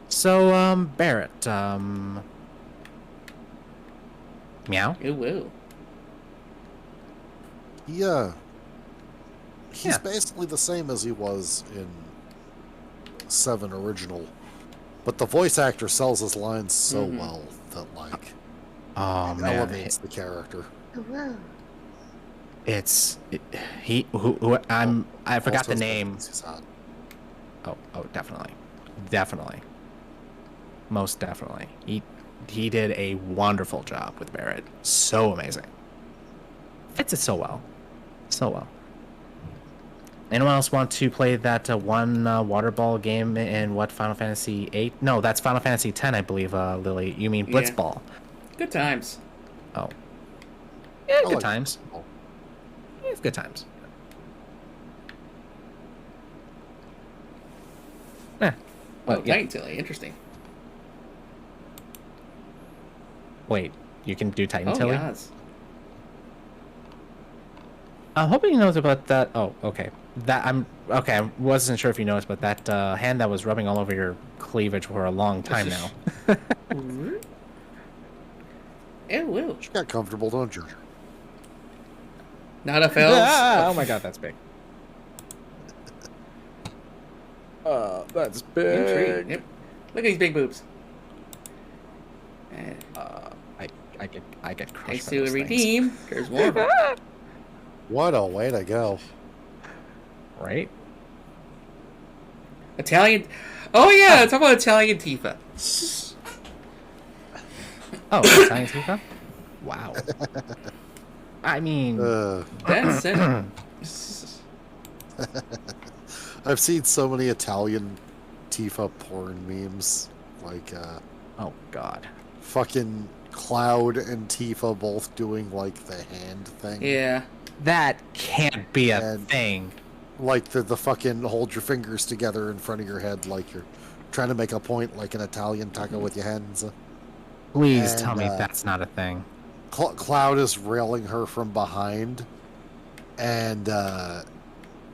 So Barrett, meow. It will. Yeah. He's Yeah. basically the same as he was in 7 original, but the voice actor sells his lines so well that Oh it man, elevates the character. I forgot Also, the name. he's hot. Oh, definitely, most definitely. He did a wonderful job with Barrett. So amazing. Fits it so well. Anyone else want to play that one water ball game in what, Final Fantasy 8? No, that's Final Fantasy 10, I believe, Lily. You mean Blitzball. Good times. Oh. Yeah, I good like times. Blitzball. Yeah, it's good times. Oh, yeah. Titan Tilly. Interesting. Wait, you can do Titan Oh, Tilly? yes. I'm hoping he knows about that. Oh, okay. That I'm okay. I wasn't sure if you noticed, but that hand that was rubbing all over your cleavage for a long time now. Ew, ew. You got comfortable, don't you? Not a elves. Oh my god, that's big. That's Intrigue. Yep. Look at these big boobs. I get crushed. Nice by to those things. redeem. There's more of them. What a way to go. Right? Italian. Oh yeah, talk about Italian Tifa. Oh, Italian Tifa? Wow. I mean, That's it. I've seen so many Italian Tifa porn memes. Like, oh god. fucking Cloud and Tifa both doing, like, the hand thing. Yeah. That can't be a And- thing. Like, the fucking hold your fingers together in front of your head like you're trying to make a point like an Italian taco with your hands. Please And, tell me that's not a thing. Cloud is railing her from behind, and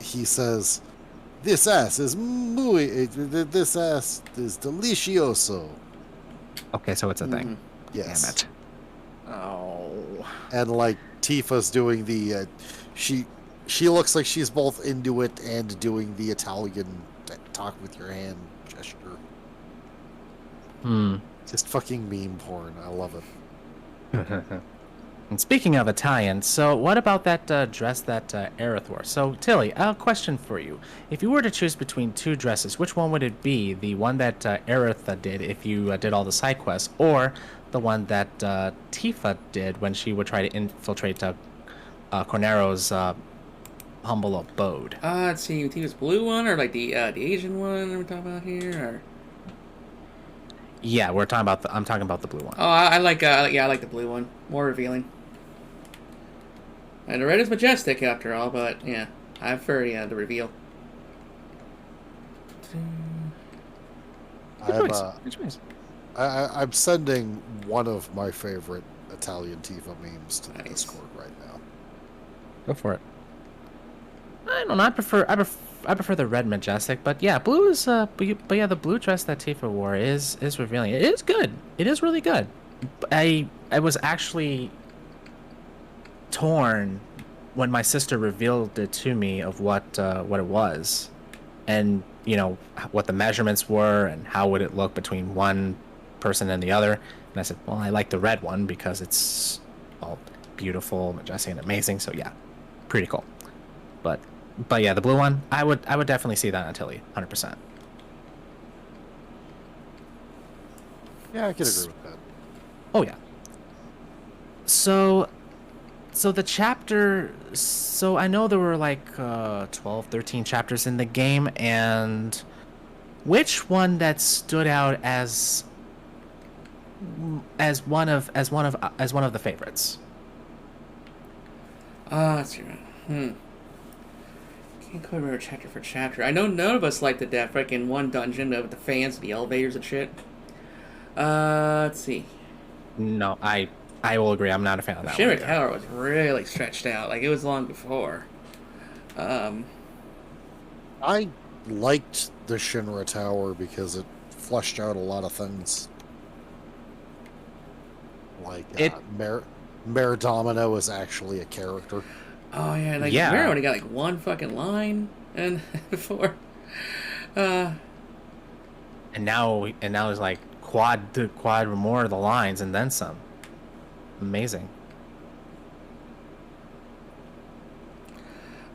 he says, "This ass is this ass is delicioso." Okay, so it's a thing. Yes. Damn it. Oh. And like Tifa's doing the, she looks like she's both into it and doing the Italian talk with your hand gesture. Just fucking meme porn. I love it. And speaking of Italian, so what about that dress that Aerith wore? So, Tilly, a question for you. If you were to choose between two dresses, which one would it be? The one that Aerith did if you did all the side quests, or the one that Tifa did when she would try to infiltrate Cornero's humble abode? Let's see, Tifa's blue one or like the Asian one we're talking about here, or Yeah, I'm talking about the blue one. oh, I like the blue one, more revealing. And the red is majestic after all, but yeah, I prefer the reveal. Good choice. I'm sending one of my favorite Italian Tifa memes to the Nice. Discord right now. Go for it. I don't know. I prefer the red majestic, but yeah, blue is but yeah, the blue dress that Tifa wore is revealing. It is good. It is really good. I was actually torn when my sister revealed it to me of what it was, and you know what the measurements were and how would it look between one person and the other. And I said, well, I like the red one because it's all beautiful, majestic, and amazing. So yeah, pretty cool. But yeah, the blue one, I would definitely see that on Tilly, 100%. Yeah, I can agree with that. Oh yeah. So the chapter, so I know there were like 12, 13 chapters in the game, and which one that stood out as one of the favorites? Let's see. Can't quite remember chapter for chapter. I know none of us liked that freaking one dungeon with the fans, the elevators and shit. Let's see. No, I will agree. I'm not a fan of that Shinra one. Tower was really stretched out. Like, it was long before. I liked the Shinra Tower because it fleshed out a lot of things. Like, Mayor Domino is actually a character. Oh, yeah. Like, Yeah. Mira only got, like, one fucking line and before. And now it's like quad more of the lines and then some. Amazing.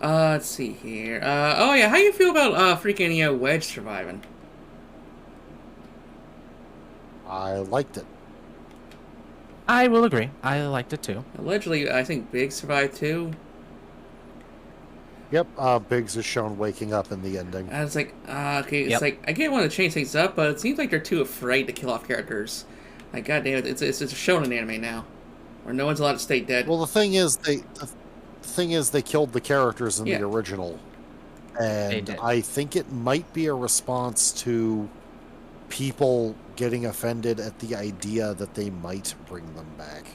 Let's see here. Oh, yeah. How you feel about freaking Wedge surviving? I liked it. I will agree. I liked it too. Allegedly, I think Big survived too. Yep, Biggs is shown waking up in the ending. I was like, okay, it's Yep. like, I get want to change things up, but it seems like they're too afraid to kill off characters. Like, goddamn it, it's a shonen anime now, where no one's allowed to stay dead. Well, the thing is, they killed the characters in Yeah. the original, They and did. I think it might be a response to people getting offended at the idea that they might bring them back.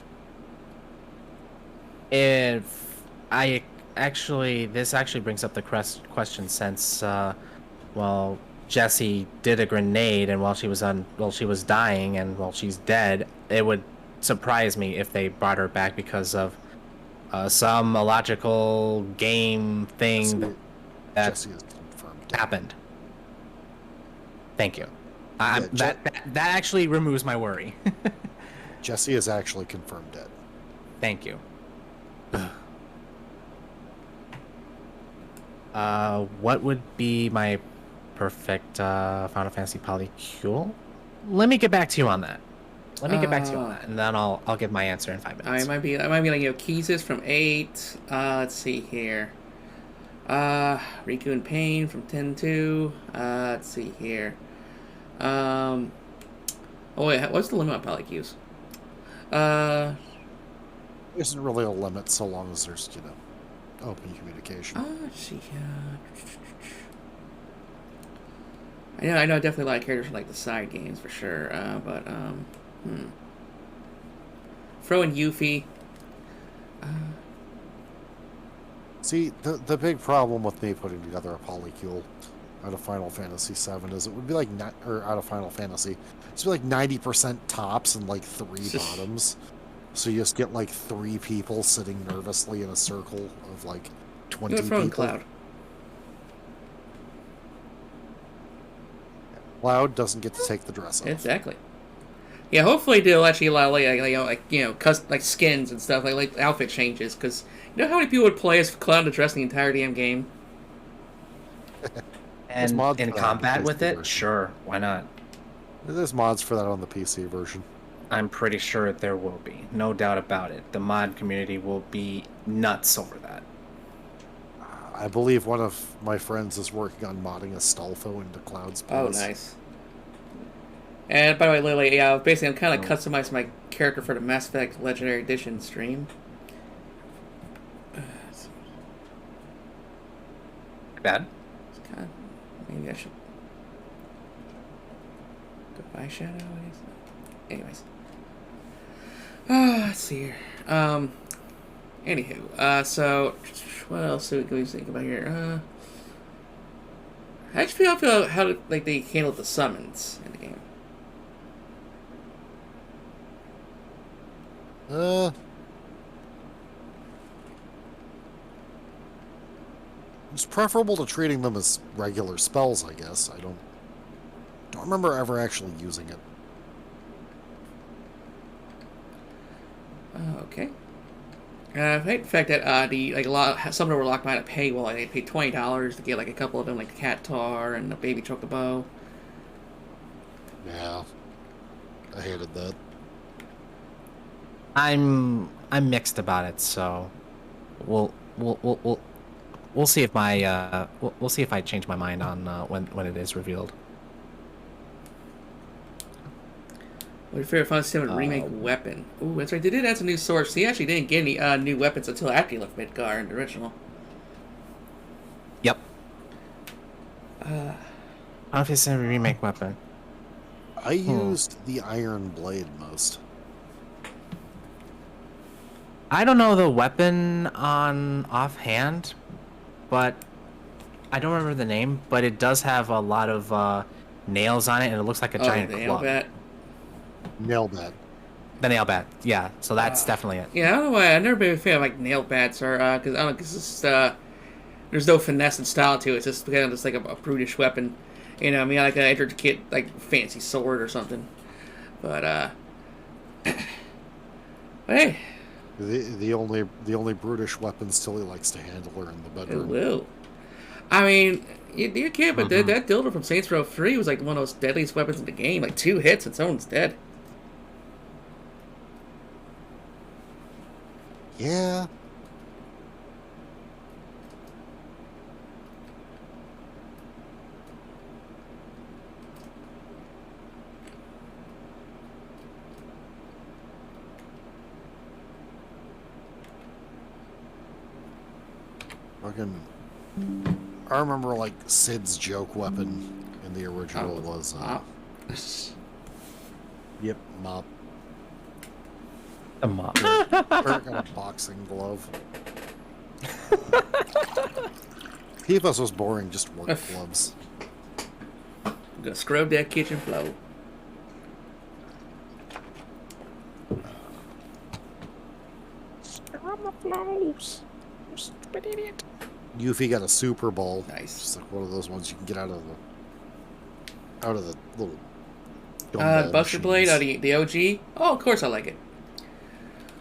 If I actually, this actually brings up the question since, well, Jessie did a grenade, and while she was dying, and while she's dead, it would surprise me if they brought her back because of some illogical game thing that Jessie is confirmed dead. happened. Thank you. Yeah, that actually removes my worry. Jessie is actually confirmed dead. Thank you. What would be my perfect Final Fantasy polycule? Let me get back to you on that. And then I'll give my answer in 5 minutes. I might be like, keys is from 8. Let's see here. Riku and Pain from 10-2. Let's see here. Oh wait, what's the limit on polycues? There isn't really a limit so long as there's, open communication. Let's see. I know definitely a lot of characters from like the side games for sure. Throw in Yuffie. See, the big problem with me putting together a polycule out of Final Fantasy VII is it would be like out of Final Fantasy, it's like 90% tops and like 3 bottoms. So you just get like 3 people sitting nervously in a circle of like 20 people. Cloud. Cloud doesn't get to take the dress off. Exactly. Yeah, hopefully they'll actually allow like skins and stuff like outfit changes, because you know how many people would play as Cloud to dress the entire damn game. And in combat with it, sure, why not? There's mods for that on the PC version. I'm pretty sure there will be, no doubt about it. The mod community will be nuts over that. I believe one of my friends is working on modding Astolfo into Cloud's pose. Oh, nice. And by the way, Lily, basically I'm kind of customizing my character for the Mass Effect Legendary Edition stream. Bad? Maybe I should go buy Shadow. Anyways. Let's see here. Anywho, so what else do we think about here? How do you feel how they handled the summons in the game? It's preferable to treating them as regular spells, I guess. I don't remember ever actually using it. Okay. I hate the fact that some of them were locked behind a paywall. They paid $20 to get like a couple of them, like the Cat Tar and the Baby Chocobo. Yeah, I hated that. I'm mixed about it, so we'll see if we'll see if I change my mind on when it is revealed. What's your favorite Final Fantasy VII Remake weapon? Ooh, that's right. They did add some new swords. So he actually didn't get any new weapons until after he left Midgar in the original. Yep. Final Fantasy VII Remake weapon. I used the Iron Blade most. I don't know the weapon on offhand, but I don't remember the name. But it does have a lot of nails on it, and it looks like a giant club. Nail bat. The nail bat, yeah. So that's definitely it. Yeah, I don't know why I've never been a fan of like nail bats, or because I don't know, because there's no finesse and style to it. It's just kind of just like a brutish weapon, you know. I mean, like an intricate, like fancy sword or something. But hey, the only brutish weapons Tilly likes to handle are in the bedroom. Will. I mean, you can't. But that dildo from Saints Row 3 was like one of those deadliest weapons in the game. Like 2 hits and someone's dead. Yeah. Fucking, I remember like Sid's joke weapon in the original was Yep, mop. A mop. Eric got a boxing glove. PFS was boring, just work gloves. I'm gonna scrub that kitchen floor. Scrub the flows. You stupid idiot. Yuffie got a Super Bowl. Nice. Just like one of those ones you can get out of the little. Buster Blade, the OG. Oh, of course I like it.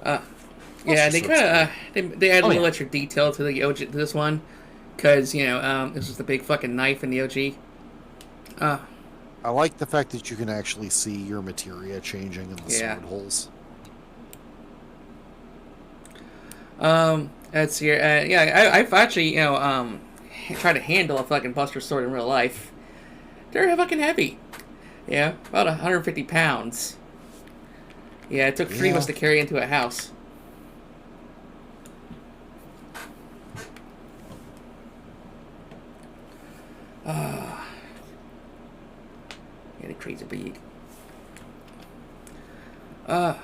Yeah, they Buster kind of they add a little yeah. extra detail to the OG to this one, because this was the big fucking knife in the OG. I like the fact that you can actually see your materia changing in the Yeah. sword holes. Let's see. Yeah, I've actually tried to handle a fucking Buster sword in real life. They're fucking heavy. Yeah, about 150 pounds. Yeah, it took 3 of us to carry into a house. Yeah, they're crazy big. Yeah,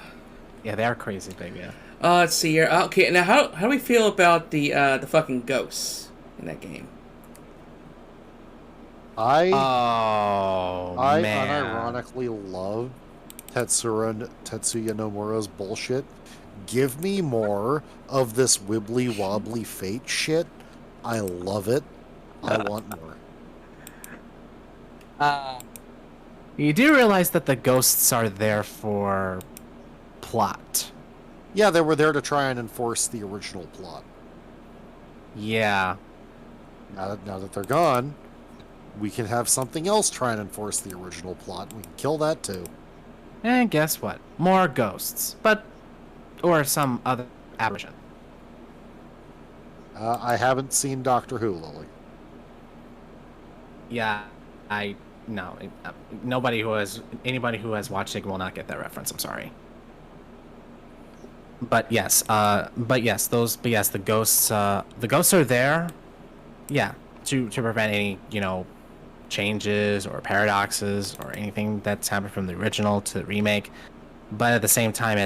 they are crazy big, yeah. Let's see here. Okay, now how do we feel about the fucking ghosts in that game? I Man. unironically love Tetsuya Nomura's bullshit. Give me more of this wibbly wobbly fate shit. I love it. I want more. You do realize that the ghosts are there for plot. Yeah, they were there to try and enforce the original plot. Yeah. Now that they're gone, we can have something else try and enforce the original plot. We can kill that too. And guess what? More ghosts. Or some other apparition. I haven't seen Doctor Who, Lily. Yeah, no. Anybody who has watched it will not get that reference. I'm sorry. But yes, the ghosts are there, yeah, to prevent any, changes or paradoxes or anything that's happened from the original to the remake. But at the same time,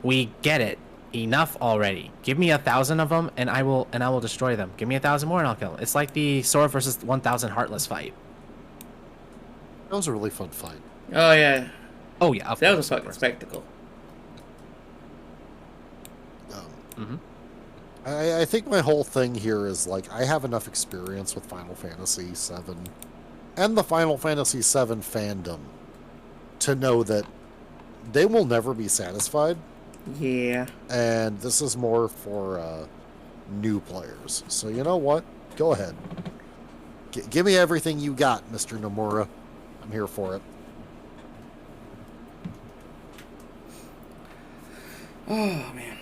we get it. Enough already. Give me 1,000 of them, and I will destroy them. Give me 1,000 more, and I'll kill them. It's like the Sword versus 1,000 Heartless fight. That was a really fun fight. Oh yeah, Oh yeah, that was a fucking spectacle. I think my whole thing here is like I have enough experience with Final Fantasy VII and the Final Fantasy VII fandom to know that they will never be satisfied. Yeah. And this is more for new players. So you know what? Go ahead. Give me everything you got, Mr. Nomura. I'm here for it. Oh man.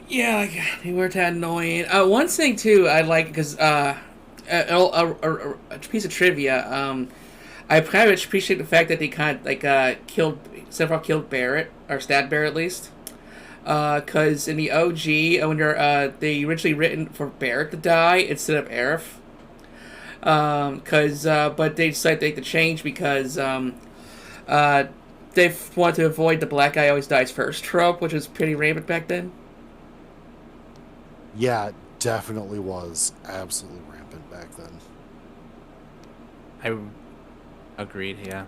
Yeah, they were that annoying. One thing too, I like because a piece of trivia. I kind of appreciate the fact that they kind of killed Barrett or stabbed Barrett at least. Because in the OG, when they originally written for Barrett to die instead of Aerith. But they decided to make the change because they wanted to avoid the black guy always dies first trope, which was pretty rampant back then. Yeah, it definitely was absolutely rampant back then. I agreed, yeah.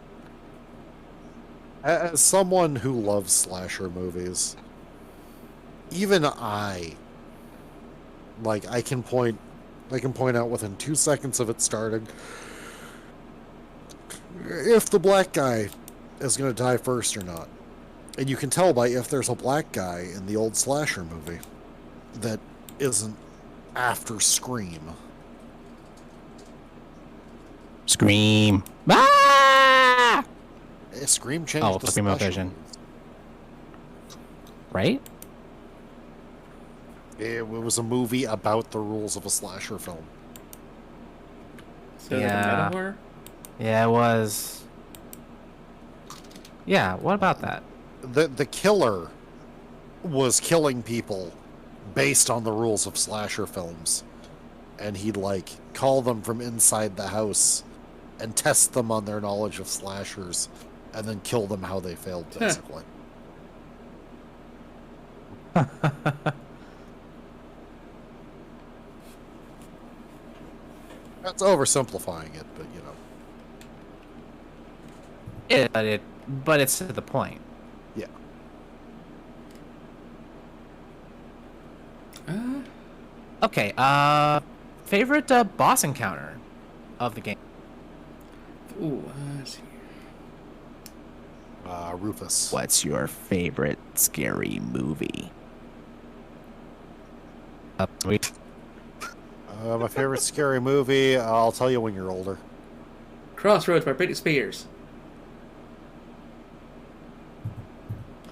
As someone who loves slasher movies, even I can point out within 2 seconds of it starting if the black guy is going to die first or not. And you can tell by if there's a black guy in the old slasher movie that isn't after Scream. Scream. Ah! Scream changed the Scream slasher Vision. movies. Right? It was a movie about the rules of a slasher film. So Yeah. the meta horror? Yeah, it was. Yeah, what about that? The killer was killing people based on the rules of slasher films, and he'd call them from inside the house and test them on their knowledge of slashers, and then kill them how they failed, basically. That's oversimplifying it, but But it's to the point. yeah. Okay. Favorite boss encounter of the game. Ooh, let's see. Rufus. What's your favorite scary movie? Sweet. My favorite scary movie, I'll tell you when you're older. Crossroads by Britney Spears.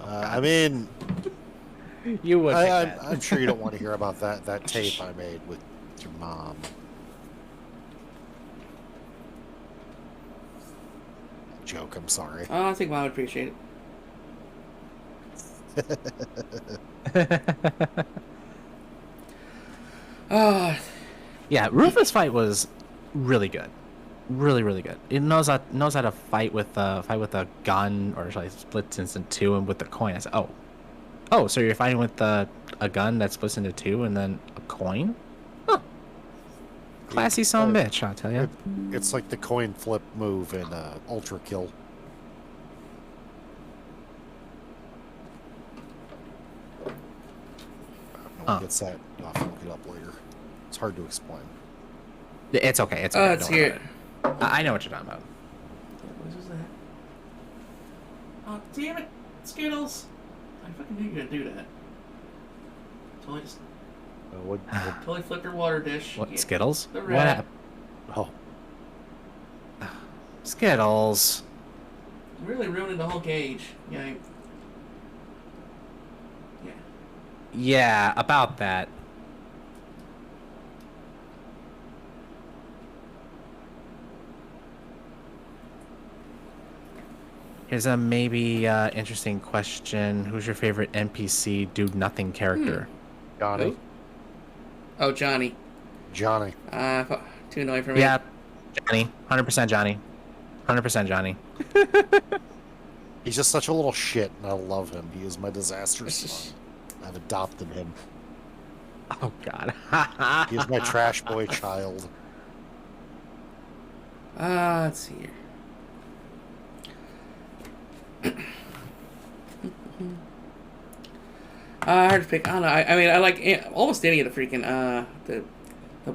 I mean, You would. I'm sure you don't want to hear about that tape I made with your mom. Joke, I'm sorry. Oh, I think Mom would appreciate it. Oh, Yeah, Rufus' fight was really good, really good. It knows how to fight with a gun, or should I split into two and with the coin. I said, oh, so you're fighting with a gun that splits into two and then a coin? Huh. Classy son of a bitch, I'll tell you. It's like the coin flip move in Ultra Kill. It's that. I'll have to look it up later. It's hard to explain. It's okay. It's okay. it's here. I know what you're talking about. What was that? Oh, damn it, Skittles! I fucking knew you were gonna do that. Totally flipped your water dish. What, Yeah. Skittles? The What rat. happened? Oh, Skittles. Really ruining the whole cage. Yeah. Yeah, about that. Here's a maybe interesting question. Who's your favorite NPC do nothing character? Johnny. Who? Oh, Johnny. Johnny. Too annoying for me. Yeah, Johnny. 100% Johnny. 100% Johnny. He's just such a little shit, and I love him. He is my disaster son. I've adopted him. Oh, God. He is my trash boy child. Let's see here. Hard to pick. I don't know. I mean, I like almost any of the freaking the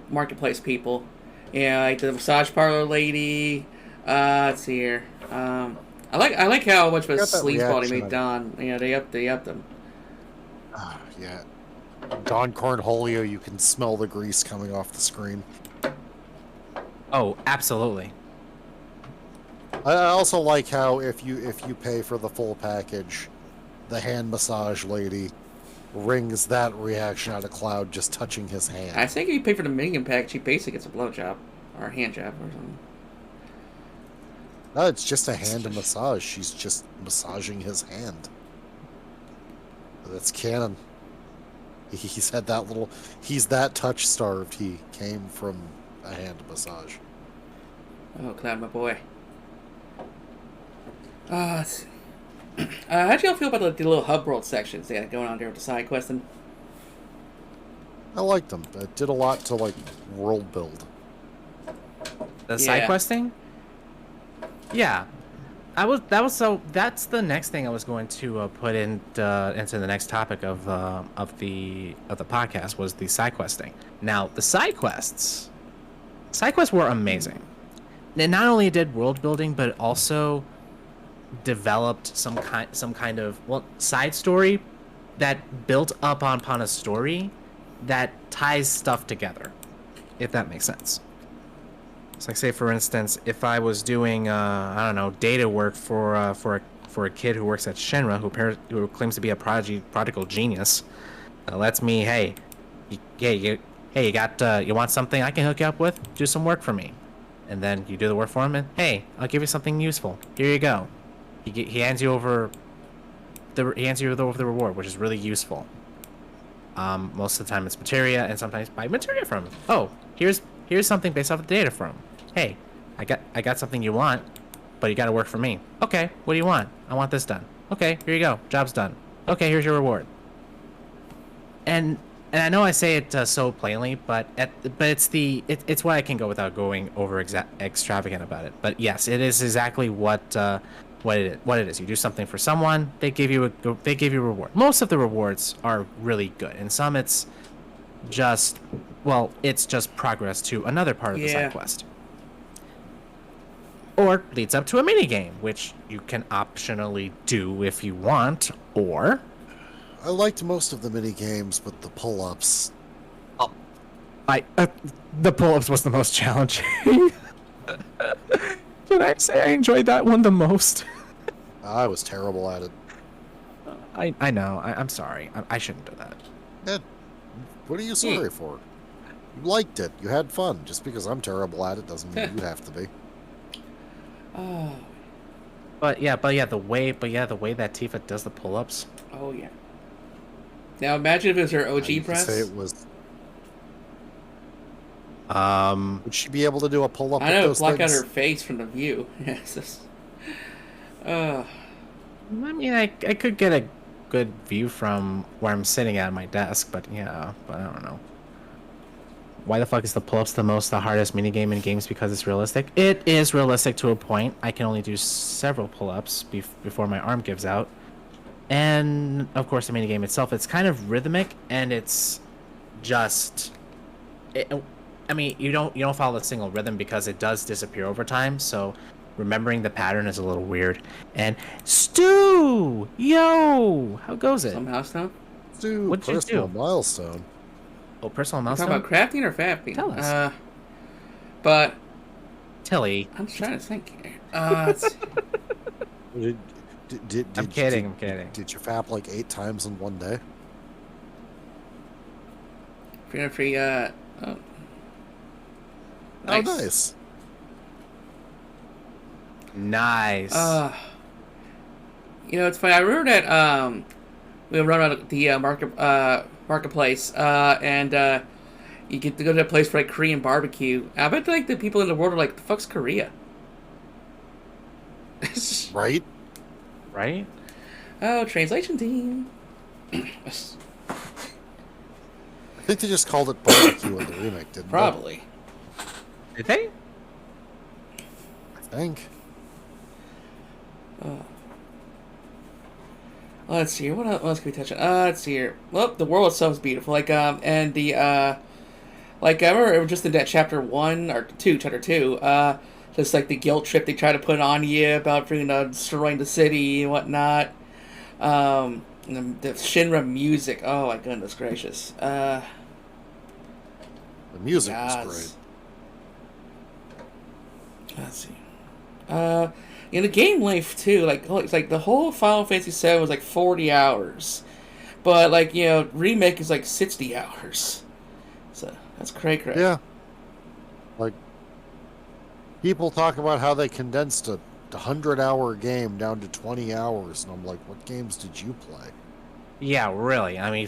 marketplace people. Yeah, like the massage parlor lady. Let's see here. I like how much of a Got that sleazeball he reaction made Don. Yeah, they upped them. Yeah. Don Cornholio, you can smell the grease coming off the screen. Oh, absolutely. I also like how if you pay for the full package, the hand massage lady wrings that reaction out of Cloud just touching his hand. I think if you pay for the minion pack, she basically gets a blowjob or a hand job or something. No, it's just a hand massage. She's just massaging his hand. That's canon. He's had that little... He's that touch-starved. He came from a hand massage. Oh, Cloud, my boy. How'd y'all feel about the little hub world sections they had going on there with the side questing? I liked them. It did a lot to, like, world build. The side Yeah. questing? Yeah. That's the next thing I was going to put into the next topic of the podcast was the side questing. Now, the side quests were amazing. It not only did world building, but it also developed some kind of side story that built up upon a story that ties stuff together, if that makes sense. So, like, say for instance, if I was doing I don't know, data work for a kid who works at Shinra who claims to be a prodigal genius, lets me, hey, you want something I can hook you up with? Do some work for me, and then you do the work for him, and hey, I'll give you something useful. Here you go. He hands you over the reward, which is really useful. Most of the time it's materia, and sometimes buy materia from him. Oh, here's something based off the data from him. Hey, I got something you want, but you got to work for me. Okay, what do you want? I want this done. Okay, here you go. Job's done. Okay, here's your reward. And I know I say it so plainly, but it's why I can go without going over extravagant about it. But yes, it is exactly what it is. You do something for someone, they give you a reward. Most of the rewards are really good, and some it's just progress to another part of the Yeah. side quest. Or leads up to a mini game, which you can optionally do if you want, or I liked most of the mini games, but the pull-ups. The pull-ups was the most challenging. Can I say I enjoyed that one the most? I was terrible at it. I know. I'm sorry. I shouldn't do that. Ed, what are you sorry for? You liked it. You had fun. Just because I'm terrible at it doesn't mean you have to be. Oh. But yeah, the way that Tifa does the pull-ups. Oh yeah. Now imagine if it was her OG You could press. say it was. Would she be able to do a pull-up? I know, with those block out things? her face from the view. Yes. I mean, I could get a good view from where I'm sitting at my desk, but I don't know. Why the fuck is the pull-ups the hardest minigame in games? Because it's realistic? It is realistic to a point. I can only do several pull-ups before my arm gives out. And, of course, the minigame itself, it's kind of rhythmic, and it's just... I mean, you don't follow a single rhythm because it does disappear over time, so remembering the pattern is a little weird. And, Stu! Yo! How goes it? Some milestone? Do What'd you personal do? milestone. Oh, personal You milestone? talking about crafting or fapping? Tell us. But Tilly. I'm trying to think here. Let's see. I'm kidding. Did you fap like 8 times in one day? Free, oh. Oh, Nice. nice. Nice. It's funny. I remember that we run around the marketplace, and you get to go to a place for like Korean barbecue. I bet like the people in the world are like, "The fuck's Korea?" Right? Right? Oh, translation team. I think they just called it barbecue in the remake, didn't Probably. Did they? they? I think. Let's see here. What else can we touch on? Let's see here. Well, the world itself is beautiful. And the like I remember just in that chapter 1 or 2, chapter 2, just like the guilt trip they try to put on you about destroying the city and whatnot. And the Shinra music. Oh my goodness gracious. The music was Yes. great. Let's see. In the game length too, it's like the whole Final Fantasy VII was like 40 hours, but remake is like 60 hours. So that's cray. Yeah. Like, people talk about how they condensed a 100-hour game down to 20 hours, and I'm like, what games did you play? Yeah, really. I mean,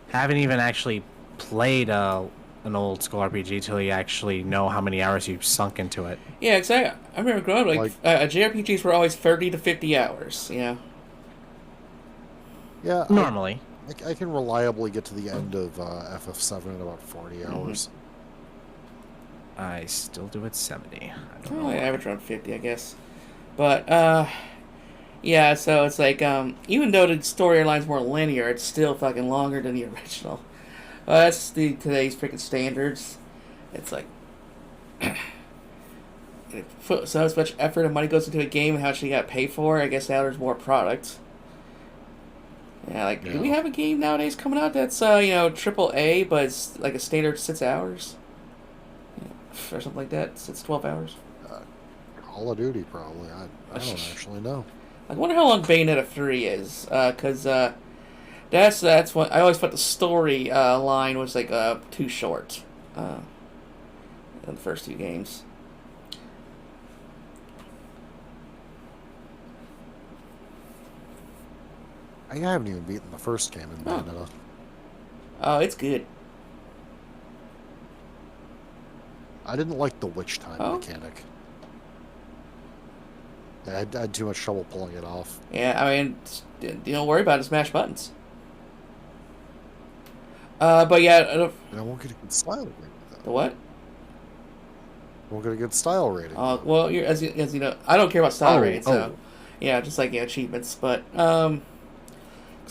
haven't even actually played an old school RPG till you actually know how many hours you've sunk into it. Yeah, cause I remember growing up, JRPGs were always 30 to 50 hours. Yeah. Yeah. Normally. I can reliably get to the end of FF7 in about 40 hours. I still do it 70. I don't know. Well, I average around 50, I guess. But yeah. So it's like even though the storyline's more linear, it's still fucking longer than the original. That's today's freaking standards. It's like so much effort and money goes into a game and how much you got to pay for. I guess now there's more product. Yeah, do we have a game nowadays coming out that's triple A, but it's like a standard 6 hours, or something like that? It's 12 hours. Call of Duty, probably. I don't actually know. I wonder how long Bayonetta 3 is, because that's what I always thought the story line was like too short in the first 2 games. I haven't even beaten the first game in Bayonetta. Oh, it's good. I didn't like the witch time mechanic. I had too much trouble pulling it off. Yeah, I mean, you don't worry about it. Smash buttons. But yeah, And I won't get a good style rating, though. the what? I won't get a good style rating. Well, as you know, I don't care about style rating, so yeah, just like achievements. But cause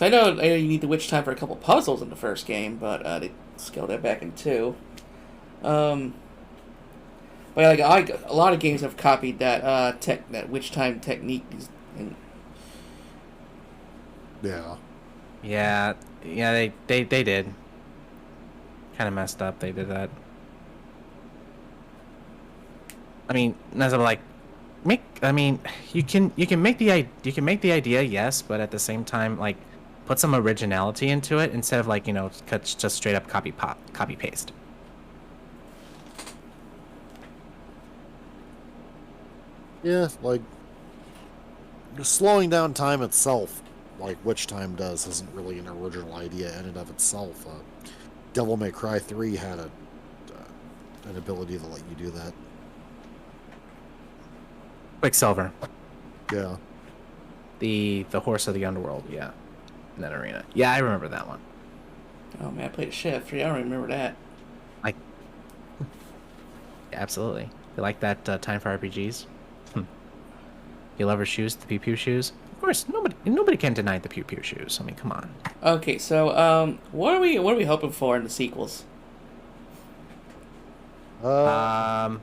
I know you need the witch time for a couple puzzles in the first game, but they scaled that back in 2. But like a lot of games have copied that that witch time technique. Yeah. Yeah, they did. Kind of messed up. They did that. I mean, as I'm like, you can make the idea, yes, but at the same time, like, put some originality into it instead of like, just straight up copy paste. Yeah, like, slowing down time itself, like Witch Time does, isn't really an original idea in and of itself. Devil May Cry 3 had an ability to let you do that. Quicksilver. Yeah. The horse of the underworld, yeah. In that arena. Yeah, I remember that one. Oh man, I played a Chef 3. I don't remember that. Yeah, absolutely. You like that time for RPGs? You love her shoes, the pew pew shoes? Of course, nobody can deny the pew pew shoes. I mean, come on. Okay, so what are we hoping for in the sequels? Oh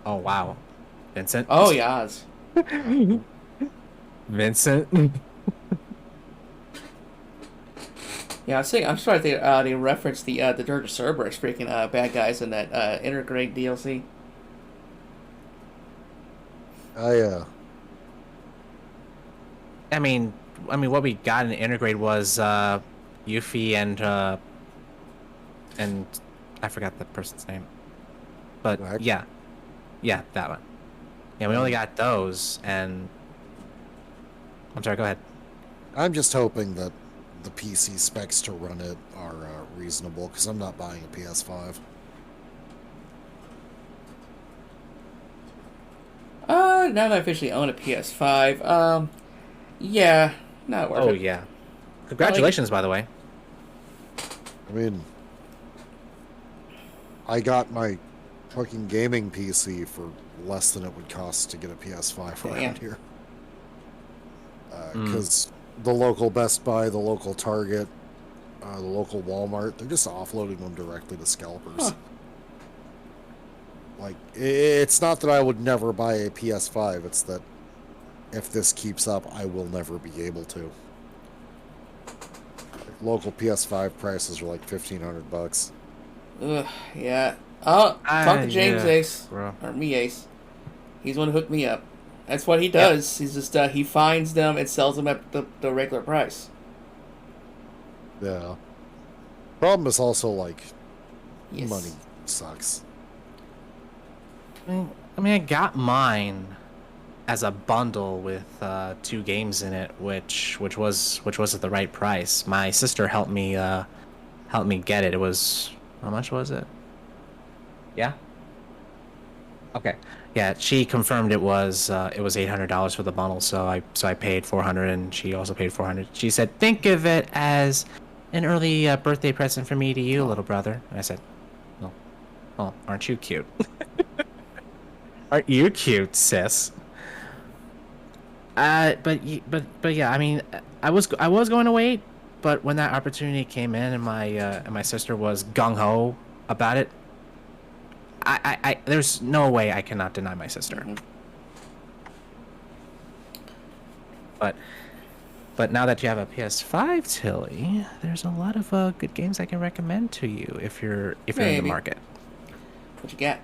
wow, Vincent. Oh Yaz. Vincent. Yeah, I'm sorry they referenced the Dirge of Cerberus freaking bad guys in that Intergrade DLC. I mean, what we got in Intergrade was Yuffie and I forgot the person's name, but yeah, that one. Yeah, we only got those, and I'm sorry. Go ahead. I'm just hoping that the PC specs to run it are reasonable, because I'm not buying a PS5. Now that I officially own a PS5, yeah, not worth it. Oh yeah, congratulations, by the way. I mean, I got my fucking gaming PC for less than it would cost to get a PS5 around here. Because the local Best Buy, the local Target, the local Walmart, they're just offloading them directly to scalpers. Huh. Like, it's not that I would never buy a PS5, it's that if this keeps up, I will never be able to. Like, local PS5 prices are like $1,500. Ugh, yeah. I'll talk to James Ace, bro. or me Ace. He's the one who hooked me up. That's what he does. He's just he finds them and sells them at the regular price. Yeah. Problem is also, like, Yes. money sucks. I mean, I got mine as a bundle with 2 games in it, which was at the right price. My sister helped me get it. It was, how much was it? Yeah. Okay. Yeah, she confirmed it was $800 for the bundle, so I paid $400, and she also paid $400. She said, "Think of it as an early birthday present for me to you, little brother." And I said, "Well, aren't you cute?" Aren't you cute, sis? But yeah, I mean, I was going to wait, but when that opportunity came in and my sister was gung ho about it, I there's no way I cannot deny my sister. Mm-hmm. But now that you have a PS5, Tilly, there's a lot of good games I can recommend to you if you're in the market. What you got?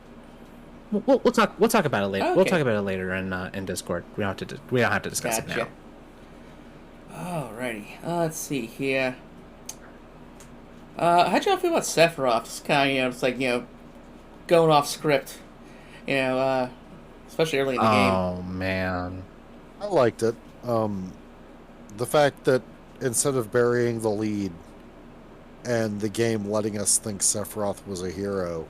We'll talk about it later. Okay. We'll talk about it later in Discord. We don't have to discuss it now. Alrighty. Let's see here. How'd y'all feel about Sephiroth? It's kind of, it's like, going off script. Especially early in the game. Oh man, I liked it. The fact that instead of burying the lead and the game letting us think Sephiroth was a hero,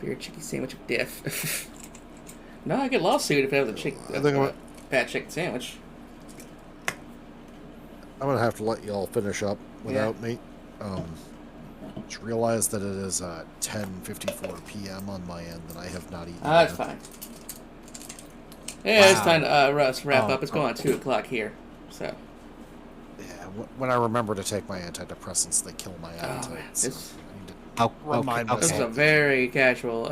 Beer chicken sandwich with diff. No, I get lawsuit if I have the bad chicken sandwich. I'm gonna have to let y'all finish up without me. Just realized that it is 10:54 p.m. on my end, and I have not eaten. That's fine. Yeah, it's Wow. time to wrap up. It's going on 2 o'clock here, so. Yeah, when I remember to take my antidepressants, they kill my appetite. man, so this- I need to Oh, remind okay. This is a myself. very casual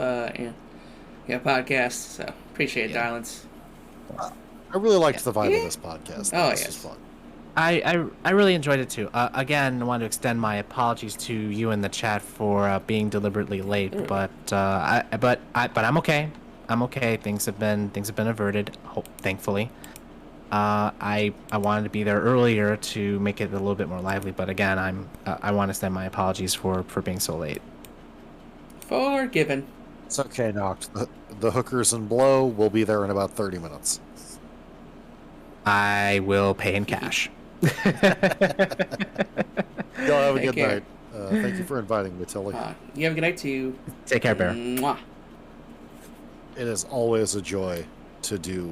podcast, so appreciate it, Yeah. darlings. I really liked the vibe Yeah. of this podcast. Oh, This yes. was fun. I really enjoyed it too. Again, I want to extend my apologies to you in the chat for being deliberately late, but I'm okay. I'm okay. Things have been averted, thankfully. I wanted to be there earlier to make it a little bit more lively, but again, I want to extend my apologies for being so late. Forgiven. It's okay, Noct. The hookers and blow will be there in about 30 minutes. I will pay in cash. Y'all have a Take good care. night. Thank you for inviting me, Tilly. You have a good night too. Take care, Bear. Mwah. It is always a joy to do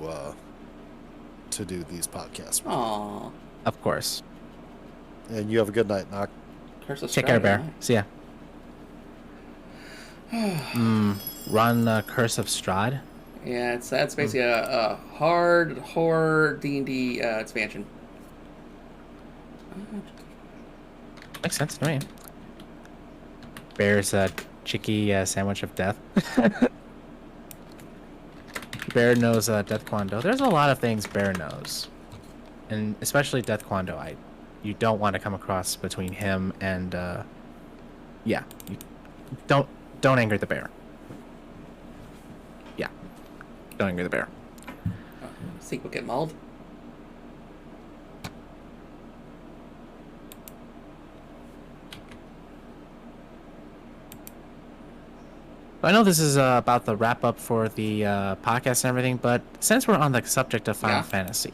these podcasts. Aw. Of course. And you have a good night, Noct. Curse of Take care, Strahd, Bear. See ya. Run Curse of Strahd. Yeah, that's basically a hard horror D&D expansion. Makes sense to me. Bear's cheeky sandwich of death. Bear knows Death Kwando. There's a lot of things Bear knows, and especially Death Kwando. You don't want to come across between him and yeah. You don't anger the bear. Yeah, don't anger the bear. Think we'll get mauled. I know this is about the wrap up for the podcast and everything, but since we're on the subject of Final Fantasy,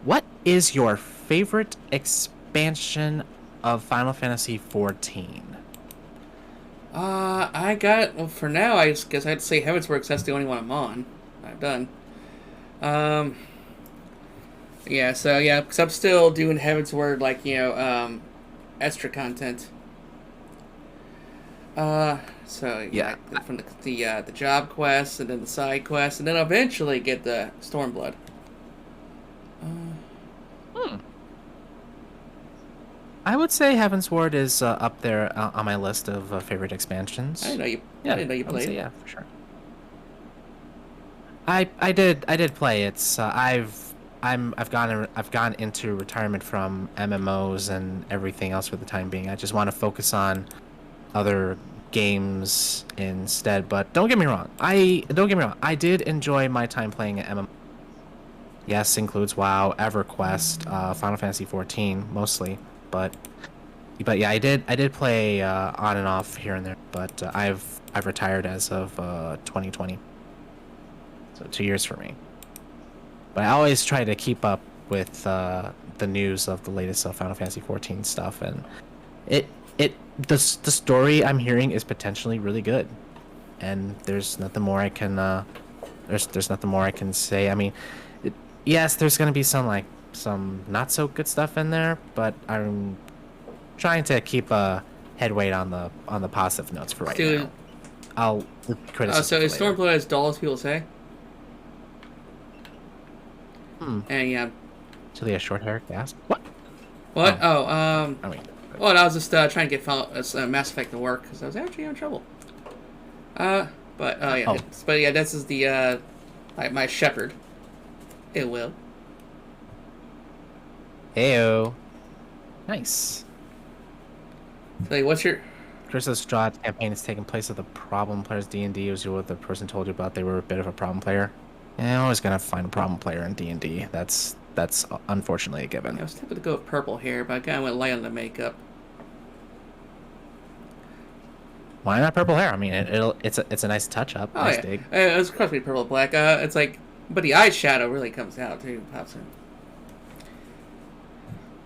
what is your favorite expansion of Final Fantasy 14? I got, well, for now, I guess I'd say Heavensworks. That's the only one I'm on. I've done. Yeah, so, yeah, because I'm still doing Heavensward, like, extra content. So, yeah, from the job quests, and then the side quests, and then eventually get the Stormblood. I would say Heavensward is up there on my list of favorite expansions. I didn't know you. Yeah, I didn't know you I would played. say, yeah, for sure. I did play. It's I've gone into retirement from MMOs and everything else for the time being. I just want to focus on other games instead. But don't get me wrong. I did enjoy my time playing at MMO. Yes, includes WoW, EverQuest, Final Fantasy 14 mostly. But yeah, I did play on and off here and there. But I've retired as of 2020. So 2 years for me. But I always try to keep up with the news of the latest Final Fantasy 14 stuff, and the story I'm hearing is potentially really good, and there's nothing more I can there's nothing more I can say. I mean, yes, there's gonna be some not so good stuff in there, but I'm trying to keep a headweight on the positive notes for right now. I'll criticize. So is Stormblood as dull as people say? And yeah. Actually, a short hair gasp. What? What? I mean. Well, I was just trying to get Mass Effect to work because I was actually in trouble. But yeah, this is the my shepherd. It will. Heyo. Nice. So, what's your? Curse of Strahd campaign is taking place of the problem players D&D. Was what the person told you about? They were a bit of a problem player. Yeah, I'm always gonna find a problem player in D&D. That's unfortunately a given. I was tempted to go with purple hair, but I kind of went light on the makeup. Why not purple hair? I mean, it's a nice touch up. Oh Nice yeah, dig. it was cross between purple and black. It's like, but the eyeshadow really comes out too, pops in.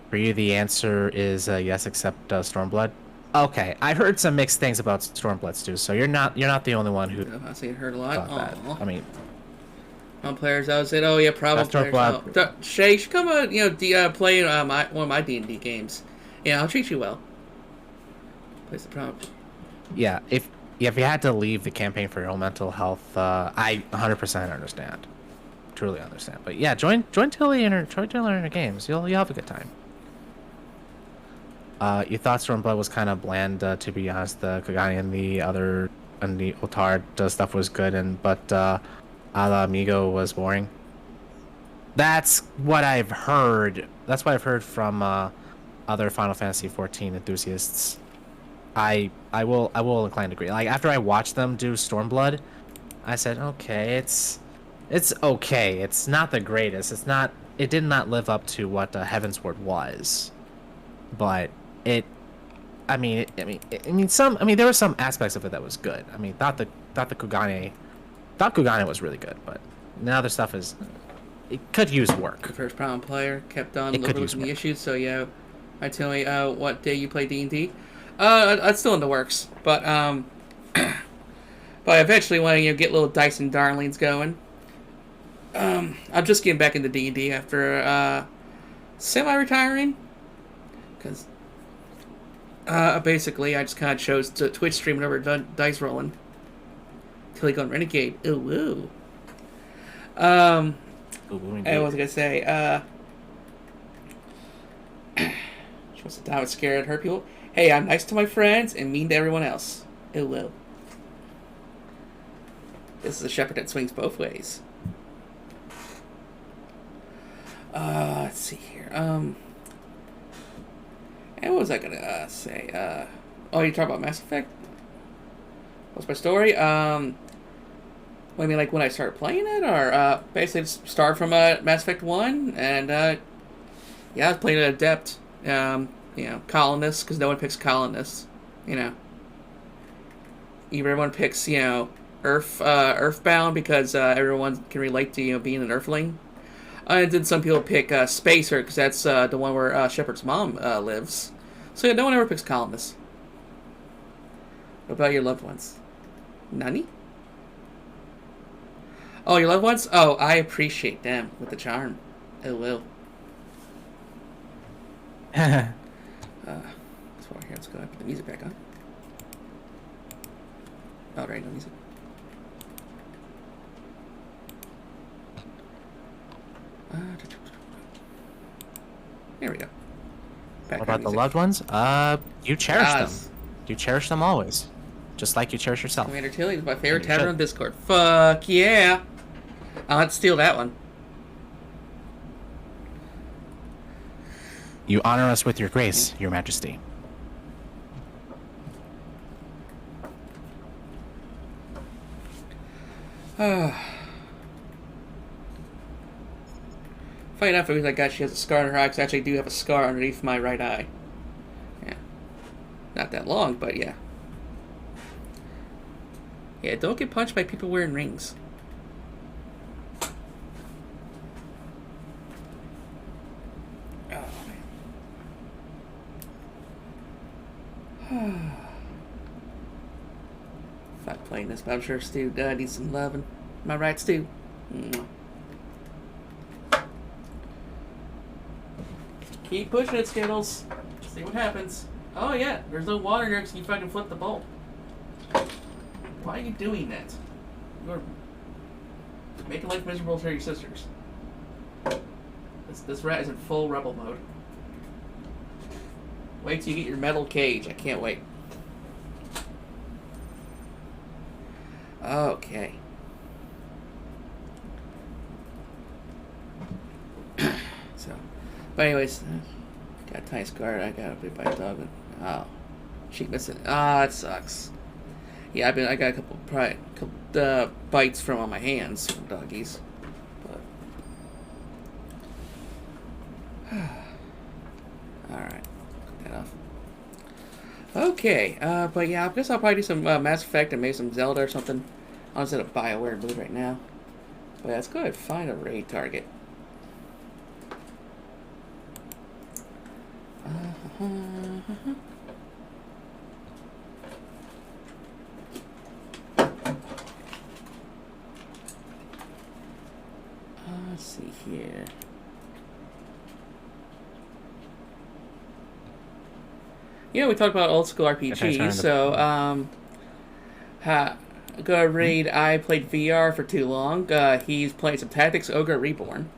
For you, the answer is yes, except Stormblood. Okay, I heard some mixed things about Stormbloods too, so you're not the only one who I see it heard a lot. thought that. Aw. I mean, On players, I was saying, oh yeah, problem That's players. Stormblood. Oh, Shay, you should come play one of my D&D games. Yeah, I'll treat you well. Place the problem. yeah, if you had to leave the campaign for your own mental health, I 100% understand, truly understand. But yeah, join Tilly in her games. You'll have a good time. You thought Stormblood was kind of bland, to be honest. The Kagani and the Otard stuff was good, but Ala Amigo was boring. That's what I've heard. That's what I've heard from other Final Fantasy 14 enthusiasts. I will incline to agree. Like after I watched them do Stormblood, I said, okay, it's okay. It's not the greatest. It did not live up to what Heavensward was, but it. I mean, there were some aspects of it that was good. I mean, thought the Kugane was really good, but the other stuff it could use work. The first problem player kept on It could use overlooking the work. issues. So yeah, I tell me what day you play D&D. It's still in the works, but but eventually when you get little Dice and Darlings going. I'm just getting back into D&D after semi-retiring, because basically I just kind of chose to Twitch stream over dice rolling till he gone Renegade. Ooh woo. And what was I gonna say? Supposed to die, I was scared, hurt people. Hey, I'm nice to my friends and mean to everyone else. Ooh woo. This is a shepherd that swings both ways. Let's see here. And what was I gonna say? Oh, you talking about Mass Effect? What's my story? What do you mean, like when I started playing it, or basically start from Mass Effect 1, and yeah, I was playing an adept. Colonists, because no one picks colonists. Everyone picks Earthbound because everyone can relate to being an Earthling. And then some people pick Spacer because that's the one where Shepard's mom lives. So yeah, no one ever picks colonists. What about your loved ones? Nani? Oh, your loved ones? Oh, I appreciate them with the charm. I will. That's why here. Let's go put the music back on. Oh, right, no music. There we go. What about the loved ones? You cherish them. You cherish them always, just like you cherish yourself. Commander Tilly is my favorite tavern on Discord. Fuck yeah! I'll have to steal that one. You honor us with your grace, Your Majesty. Funny enough, the reason I got she has a scar on her eye, because I actually do have a scar underneath my right eye. Yeah. Not that long, but yeah. Yeah, don't get punched by people wearing rings. Oh, man. Not playing this, but I'm sure Stu needs some loving. Am I right, Stu? Mwah. Keep pushing it, Skittles. See what happens. Oh yeah, there's no water here because you fucking flipped the bowl. Why are you doing that? You're making life miserable for your sisters. This rat is in full rebel mode. Wait till you get your metal cage. I can't wait. Okay. But anyways, got a tiny scar. I got bit by a dog. Oh, cheek missing. Ah, it sucks. Yeah, I got a couple bites from on my hands from doggies. But all right, cut that off. Okay, but yeah, I guess I'll probably do some Mass Effect and maybe some Zelda or something. I'm just in a BioWare mood right now. But let's go ahead and find a raid target. see here. Yeah, we talked about old school RPGs, so go read. I played VR for too long. He's played some Tactics Ogre Reborn.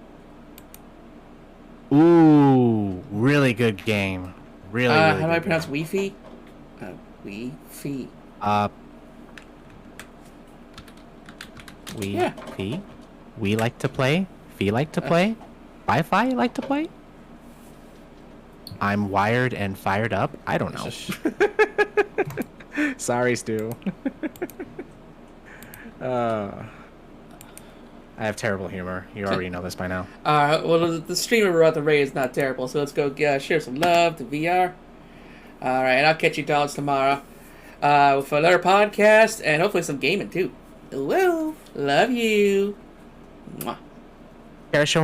Ooh, really good game. Really, really how do I good pronounce game. Wi-Fi? Wi-Fi. Yeah. Fee? We like to play? Fee like to play? Wi-Fi like to play? I'm wired and fired up? I don't know. Sorry, Stu. I have terrible humor. You already know this by now. Well, the streamer we're about to raid is not terrible, so let's go share some love to VR. Alright, I'll catch you dogs tomorrow with another podcast and hopefully some gaming too. Woo! Love you. Mwah. Care show